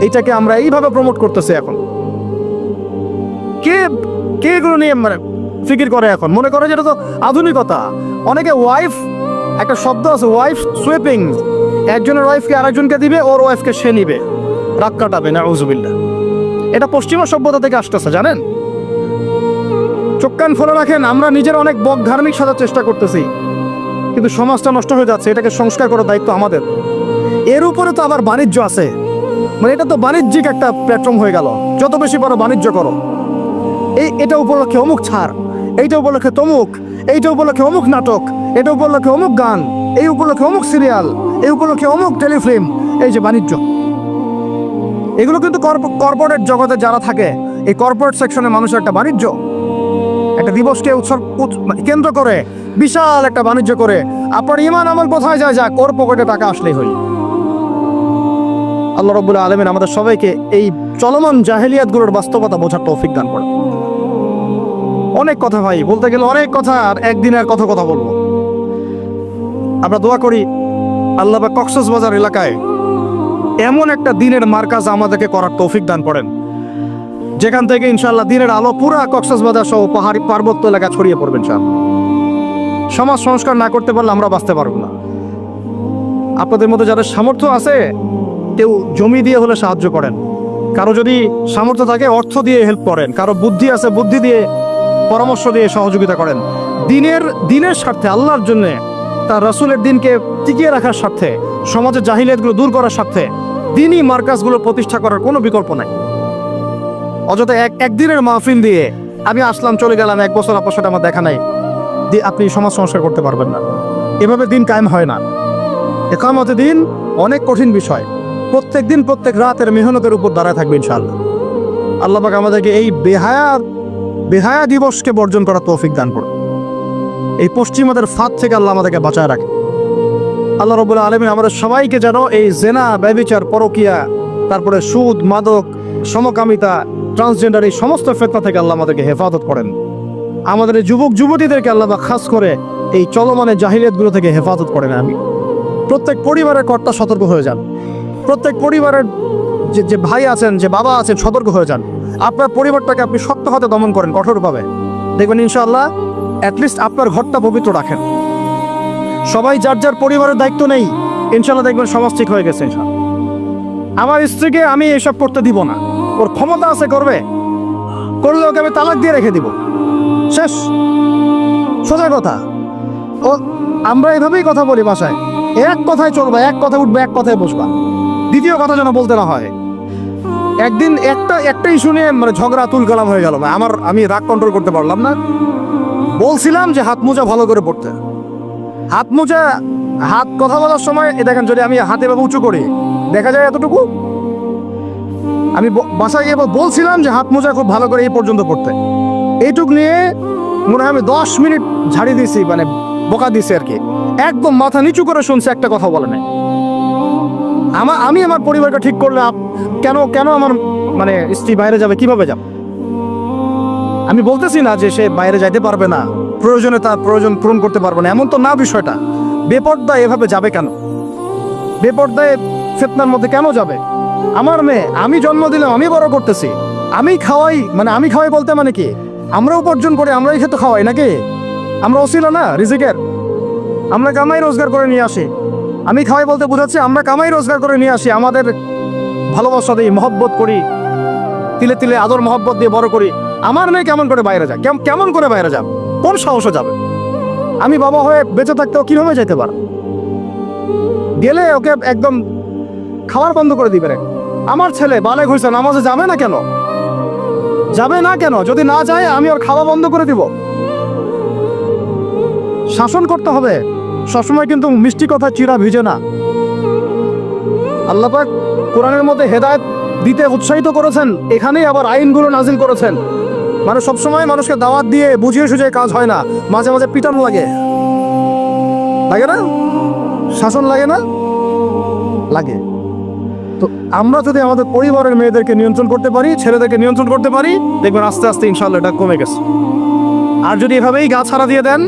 এইটাকে আমরা এইভাবে প্রমোট করতেছি এখন। কে কে এগুলো নিয়ে মানে ফিকির করে এখন, মনে করে যেটা তো আধুনিকতা। অনেকে ওয়াইফ, একটা শব্দ আছে ওয়াইফ সুইপিং, একজনের ওয়াইফকে আরেকজনকে দিবে, ওর ওয়াইফকে সে নিবে, রাগ কাটাবে, নাউজুবিল্লাহ। এটা পশ্চিমা সভ্যতা থেকে আসতেছে, জানেন। চোখ কান খোলা রাখেন, আমরা নিজের অনেক ধার্মিক সাজার চেষ্টা করতেছি, কিন্তু সমাজটা নষ্ট হয়ে যাচ্ছে। এটাকে সংস্কার করার দায়িত্ব আমাদের। এর উপরে তো আবার বাণিজ্য আছে, মানে এটা তো বাণিজ্যিক একটা প্ল্যাটফর্ম হয়ে গেল। যত বেশি পারো বাণিজ্য করো, এটা উপলক্ষে অমুক ছাড়, এইটা উপলক্ষে তমুক, এইটা উপলক্ষে অমুক নাটক, এটা উপলক্ষে অমুক গান, এই উপলক্ষে অমুক সিরিয়াল, এই উপলক্ষে অমুক টেলিফিল্ম। এই যে বাণিজ্য, এগুলো কিন্তু কর্পোরেট জগতে যারা থাকে, এই কর্পোরেট সেকশনে মানুষের একটা বাণিজ্য, একটা দিবসকে উৎসব কেন্দ্র করে বিশাল একটা বাণিজ্য করে আপনার ঈমান আমল কোথায় যায়, যাক ওর পকেটে টাকা আসলেই হই। আল্লাহ রাব্বুল আলামিন আমাদের সবাইকে এই চলমান জাহেলিয়াতগুলোর বাস্তবতা বোঝার তৌফিক দান করেন। অনেক কথা ভাই, বলতে গেলে অনেক কথা, আর একদিন আর কথা বলবো। আমরা দোয়া করি আল্লাহ পাক কক্সবাজার এলাকায় এমন একটা দিনের মার্কাজ আমাদেরকে করার তৌফিক দান করেন, যেখান থেকে ইনশাআল্লাহ দিনের আলো পুরা কক্সবাজার সহ পাহাড়ি পার্বত্য এলাকা ছড়িয়ে পড়বে ইনশাআল্লাহ। সমাজ সংস্কার না করতে পারলে আমরা বাঁচতে পারবো না। আপনাদের মধ্যে যাদের সামর্থ্য আছে, কেউ জমি দিয়ে হলে সাহায্য করেন, কারো যদি সামর্থ্য থাকে অর্থ দিয়ে হেল্প করেন, কারো বুদ্ধি আছে বুদ্ধি দিয়ে, পরামর্শ দিয়ে সহযোগিতা করেন। দিনের স্বার্থে, আল্লাহর জন্য, তার রাসূলের দিনকে টিকিয়ে রাখার স্বার্থে, সমাজের জাহিলিয়াতগুলো দূর করার স্বার্থে দিনই মার্কাজগুলো প্রতিষ্ঠা করার কোনো বিকল্প নাই। অযথা একদিনের মাহফিল দিয়ে আমি আসলাম চলে গেলাম, 1 বছর আপনার সাথে আমার দেখা নাই, দিয়ে আপনি সমাজ সংস্কার করতে পারবেন না। এভাবে দিন কায়েম হয় না। ইকামতে দিন অনেক কঠিন বিষয়। প্রত্যেক দিন প্রত্যেক রাতের মেহনতের উপর দাঁড়ায় থাকবে ইনশাআল্লাহ। আল্লাহ পাক আমাদেরকে এই বেহায়া দিবসকে বর্জন করার তৌফিক দান করুন। এই পশ্চিমাদের ফাঁদ থেকে আল্লাহ আমাদেরকে বাঁচায় রাখে। আল্লাহ রাব্বুল আলামিন আমাদের সবাইকে যেন এই জেনা, ব্যভিচার, পরকিয়া, তারপরে সুদ, মাদক, সমকামিতা, ট্রান্সজেন্ডার, এই সমস্ত ফিতনা থেকে আল্লাহ আমাদেরকে হেফাজত করেন। আমাদের এই যুবক যুবতীদেরকে আল্লাহ পাক খাস করে এই চলমানের জাহিলিয়াতগুলো থেকে হেফাজত করেন। আমি প্রত্যেক পরিবারের কর্তা সতর্ক হয়ে যান। প্রত্যেক পরিবারের যে ভাই আছেন, যে বাবা আছেন, সতর্ক হয়ে যান। আপনার পরিবারটাকে আপনি শক্ত হাতে দমন করেন, কঠোরভাবে, দেখবেন ইনশাআল্লাহ অ্যাটলিস্ট আপনার ঘরটা পবিত্র রাখেন। সবাই যার যার পরিবারের দায়িত্ব নেই, ইনশাআল্লাহ দেখবেন সমাজ ঠিক হয়ে গেছে। আমার স্ত্রীকে আমি এসব করতে দিব না, ওর ক্ষমতা আছে করবে, করলে ওকে আমি তালাক দিয়ে রেখে দিব, শেষ, সোজা কথা। ও আমরা এভাবেই কথা বলি বাসায়, এক কথায় চলবে, এক কথায় উঠবে, এক কথায় বসবা, দ্বিতীয় কথা যেন বলতে না হয়। একদিন একটা ইস্যু নিয়ে মানে ঝগড়া তুলকালাম হয়ে গেল, আমি রাগ কন্ট্রোল করতে পারলাম না। বলছিলাম যে হাত মোজা ভালো করে পড়তে, হাত কথা বলার সময় দেখেন, যদি আমি হাতে ভাবে উঁচু করি দেখা যায় এতটুকু। আমি বাসায় গিয়ে বলছিলাম যে হাত মোজা খুব ভালো করে এই পর্যন্ত পড়তে, এইটুক নিয়ে মনে হয় আমি 10 মিনিট ঝাড়ি দিয়েছি, মানে বকা দিয়েছি আর কি। একদম মাথা নিচু করে শুনছে, একটা কথা বলে নাই। আমি আমার পরিবারকে ঠিক করলে কেন আমার মানে স্ত্রী বাইরে যাবে, কিভাবে যাবে? আমি বলতেছি না যে সে বাইরে যাইতে পারবে না, প্রয়োজনে তার প্রয়োজন পূরণ করতে পারবে না, এমন তো না বিষয়টা। বেপর্দা এভাবে যাবে কেন? বেপর্দায় ফিতনার মধ্যে কেন যাবে? আমার মেয়ে, আমি জন্ম দিলাম, আমি বড় করতেছি, আমি খাওয়াই বলতে মানে কি? আমরা উপার্জন করে আমরাই খেতে খাওয়াই নাকি? আমরা ওসিলা না রিজিকের, আমরা কামাই রোজগার করে নিয়ে আসি। আমি খাওয়াই বলতে বোঝাচ্ছি আমরা কামাই রোজগার করে নিয়ে আসি, আমাদের ভালোবাসা দিই, মহব্বত করি, তিলে তিলে আদর মহব্বত দিয়ে বড় করি। আমার মেয়ে কেমন করে বাইরে যায়? কেমন করে বাইরে যাবে? কোন সাহসে যাবে? আমি বাবা হয়ে বেঁচে থাকতেও কিভাবে যেতে পারে? গেলে ওকে একদম খাবার বন্ধ করে দিবে। আমার ছেলে বালেগ হয়েছে, নামাজে যাবে না কেন? যাবে না কেন? যদি না যায় আমি ওর খাওয়া বন্ধ করে দিব। শাসন করতে হবে সবসময়, কিন্তু মিষ্টি কথা চিরা ভিজে না। আল্লাহ পাক কোরআনের মধ্যে হেদায়েত দিতে উৎসাহিত করেছেন, এখানেই আবার আইনগুলো নাজিল করেছেন। মানে সবসময় মানুষকে দাওয়াত দিয়ে বুঝিয়ে সুঝিয়ে কাজ হয় না, মাঝে মাঝে পিটানো লাগে, লাগে না? শাসন লাগে না? লাগে। তো আমরা যদি আমাদের পরিবারের মেয়েদেরকে নিয়ন্ত্রণ করতে পারি, ছেলেদেরকে নিয়ন্ত্রণ করতে পারি, দেখবেন আস্তে আস্তে ইনশাআল্লাহ এটা কমে গেছে। আর যদি এভাবেই গা ছাড়া দিয়ে দেন,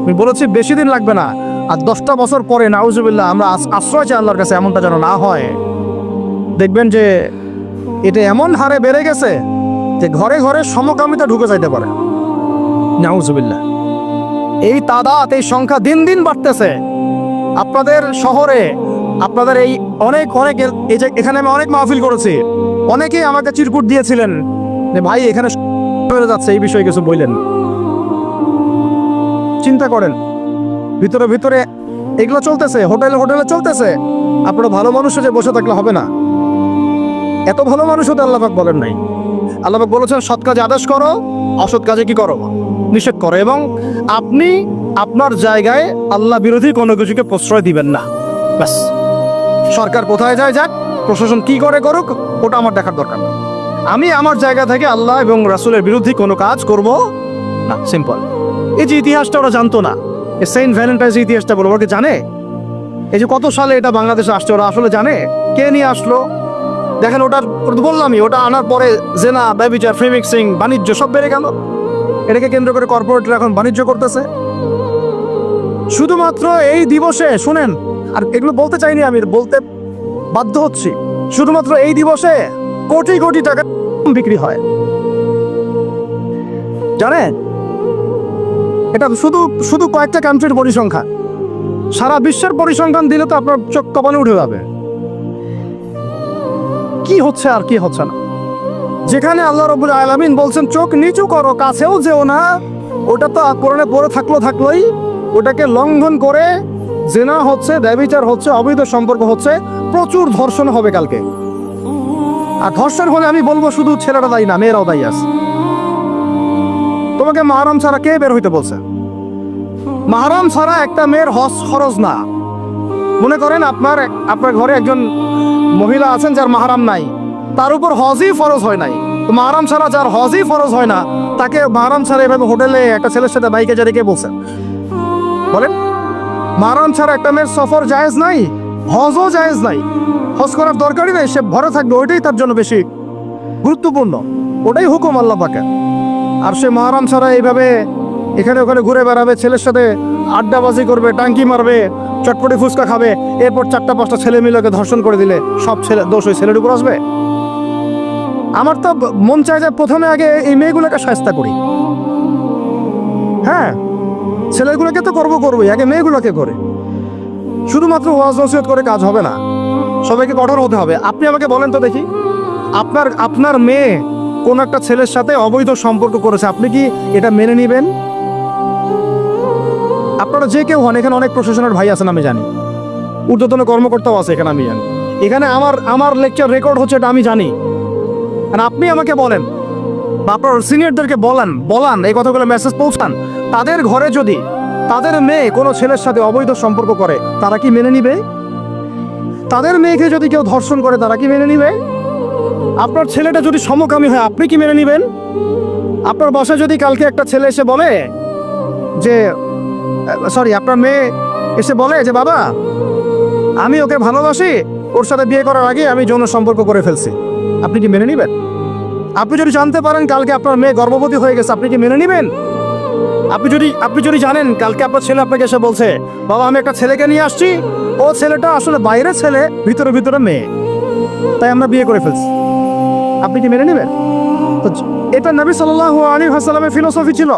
আমি বলেছি বেশি দিন লাগবে না, আর 10টা বছর পরে নাউজুবিল্লাহ আমরা আশ্রয় চাই আল্লাহর কাছে, এমনটা যেন না হয়। দেখবেন যে এটা এমন হারে বেড়ে গেছে যে ঘরে ঘরে সমকামিতা ঢুকে যাইতে পারে। নাউজুবিল্লাহ। এই তাদাত, এই সংখ্যা দিন দিন বাড়তেছে। আপনাদের শহরে, আপনাদের এই অনেক অনেক এই যে এখানে আমি অনেক মাহফিল করেছি, অনেকেই আমাকে চিরকুট দিয়েছিলেন যে ভাই এখানে বেড়ে যাচ্ছে, এই বিষয়ে কিছু বললেন। চিন্তা করেন, ভিতরে ভিতরে এগুলো চলতেছে, হোটেলে হোটেলে চলতেছে। আপনারা ভালো মানুষ যে বসে থাকলে হবে না। এত ভালো মানুষ হতে আল্লাহ পাক বলেন নাই। আল্লাহ পাক বলেছেন সৎ কাজে আদেশ করো, অসৎ কাজে কি করো? নিষেধ করো। এবং আপনি আপনার জায়গায় আল্লাহ বিরোধী কোনো কিছুকে প্রশ্রয় দিবেন না। ব্যাস, সরকার কোথায় যায় যাক, প্রশাসন কি করে করুক, ওটা আমার দেখার দরকার না। আমি আমার জায়গা থেকে আল্লাহ এবং রাসূলের বিরুদ্ধে কোনো কাজ করব না। সিম্পল। এই যে ইতিহাসটা ওরা জানতো না, এই সেন্ট ভ্যালেন্টাইন্স ইতিহাসটা বলো, ওরা কি জানে? এই যে কত সালে এটা বাংলাদেশে আসছে, ওরা আসলে জানে? কে নিয়ে আসলো? দেখেন, ওটার বললামই, ওটা আনার পরে জেনা, ব্যভিচার, ফ্রি মিক্সিং, বাণিজ্য সব বেড়ে গেল। এটাকে কেন্দ্র করে কর্পোরেটরা এখন বাণিজ্য করতেছে। শুধুমাত্র এই দিবসে শুনেন, আর এগুলো বলতে চাইনি, আমি বলতে বাধ্য হচ্ছি, শুধুমাত্র এই দিবসে কোটি কোটি টাকা বিক্রি হয়, জানেন? এটা শুধু শুধু কয়েকটা কান্ট্রির পরিসংখ্যান। সারা বিশ্বের পরিসংখ্যান দিলে তো আপনার চোখ কপালে উঠে যাবে। কি হচ্ছে আর কি হচ্ছে না। যেখানে আল্লাহ রাব্বুল আলামিন বলছেন চোখ নিচু করো, কাছেও যেও না, ওটা তো কোরআনে পড়ে থাকলোই, ওটাকে লঙ্ঘন করে জেনা হচ্ছে, ব্যভিচার হচ্ছে, অবৈধ সম্পর্ক হচ্ছে, প্রচুর ধর্ষণ হবে কালকে। আর ধর্ষণ হলে আমি বলবো শুধু ছেলেরা দায়ী না, মেয়েরাও দায়ী আছে। তোমাকে মাহরাম ছাড়া কে বের হইতে বলছে? মাহরাম ছাড়া একটা মেয়ের হজ খরচ না। মনে করেন আপনার ঘরে একজন মহিলা আছেন যার মাহরাম নাই, তার উপর হজই ফরজ হয় নাই। তো মাহরাম ছাড়া যার হজই ফরজ হয় না, তাকে মাহরাম ছাড়া এভাবে হোটেলে একটা ছেলের সাথে বাইকে যেতে কে বলছে? বলেন, মাহরাম ছাড়া একটা মেয়ের সফর জায়েজ নাই, হজও জায়েজ নাই, হজ করার দরকারই নেই, সে ভরে থাকবে, ওইটাই তার জন্য বেশি গুরুত্বপূর্ণ, ওটাই হুকুম আল্লাহ পাকের। আর সে মাহরাম ছাড়া এইভাবে এখানে ওখানে ঘুরে বেড়াবে, ছেলের সাথে আড্ডাবাজি করবে, টাঙ্কি মারবে, চটপটি ফুচকা খাবে, এরপর 4-5টা ছেলে মিলে ওকে ধর্ষণ করে দিলে সব ছেলে দোষ ওই ছেলের উপর আসবে? আমার তো মন চায় যে প্রথমে আগে এই মেয়েগুলোকে শায়েস্তা করি। হ্যাঁ, ছেলেগুলোকে তো করবোই, আগে মেয়েগুলোকে করে। শুধুমাত্র ওয়াজ নসিহত করে কাজ হবে না, সবাইকে কঠোর হতে হবে। আপনি আমাকে বলেন তো দেখি, আপনার মেয়ে কোন একটা ছেলের সাথে অবৈধ সম্পর্ক করেছে, আপনি কি এটা মেনে নেবেন? আপনারা যে কেউ হন, এখানে অনেক প্রশাসনের ভাই আছেন আমি জানি, ঊর্ধ্বতন কর্মকর্তাও আছে এখানে আমি জানি, এখানে আমার লেকচার রেকর্ড হচ্ছে এটা আমি জানি। আর আপনি আমাকে বলেন বা আপনার সিনিয়রদেরকে বলান এই কথাগুলো মেসেজ পৌঁছান, তাদের ঘরে যদি তাদের মেয়ে কোনো ছেলের সাথে অবৈধ সম্পর্ক করে, তারা কি মেনে নিবে? তাদের মেয়েকে যদি কেউ ধর্ষণ করে, তারা কি মেনে নিবে? আপনার ছেলেটা যদি সমকামী হয়, আপনি কি মেনে নিবেন? আপনার বাসায় যদি কালকে একটা ছেলে এসে বলে যে আপনার মেয়ে এসে বলে যে বাবা আমি ওকে ভালোবাসি, ওর সাথে বিয়ে করার আগে আমি যৌন সম্পর্ক করে ফেলছি, আপনি কি মেনে নিবেন? আপনি যদি জানতে পারেন কালকে আপনার মেয়ে গর্ভবতী হয়ে গেছে, আপনি কি মেনে নিবেন? আপনি যদি জানেন কালকে আপনার ছেলে আপনাকে এসে বলছে বাবা আমি একটা ছেলেকে নিয়ে আসছি, ও ছেলেটা আসলে বাইরের ছেলে, ভিতরে ভিতরে মেয়ে, তাই আমরা বিয়ে করে ফেলছি, আপনি কি মেনে নেবেন? তো এটা নবী সাল্লাল্লাহু আলাইহি ওয়াসাল্লামের ফিলোসফি ছিল।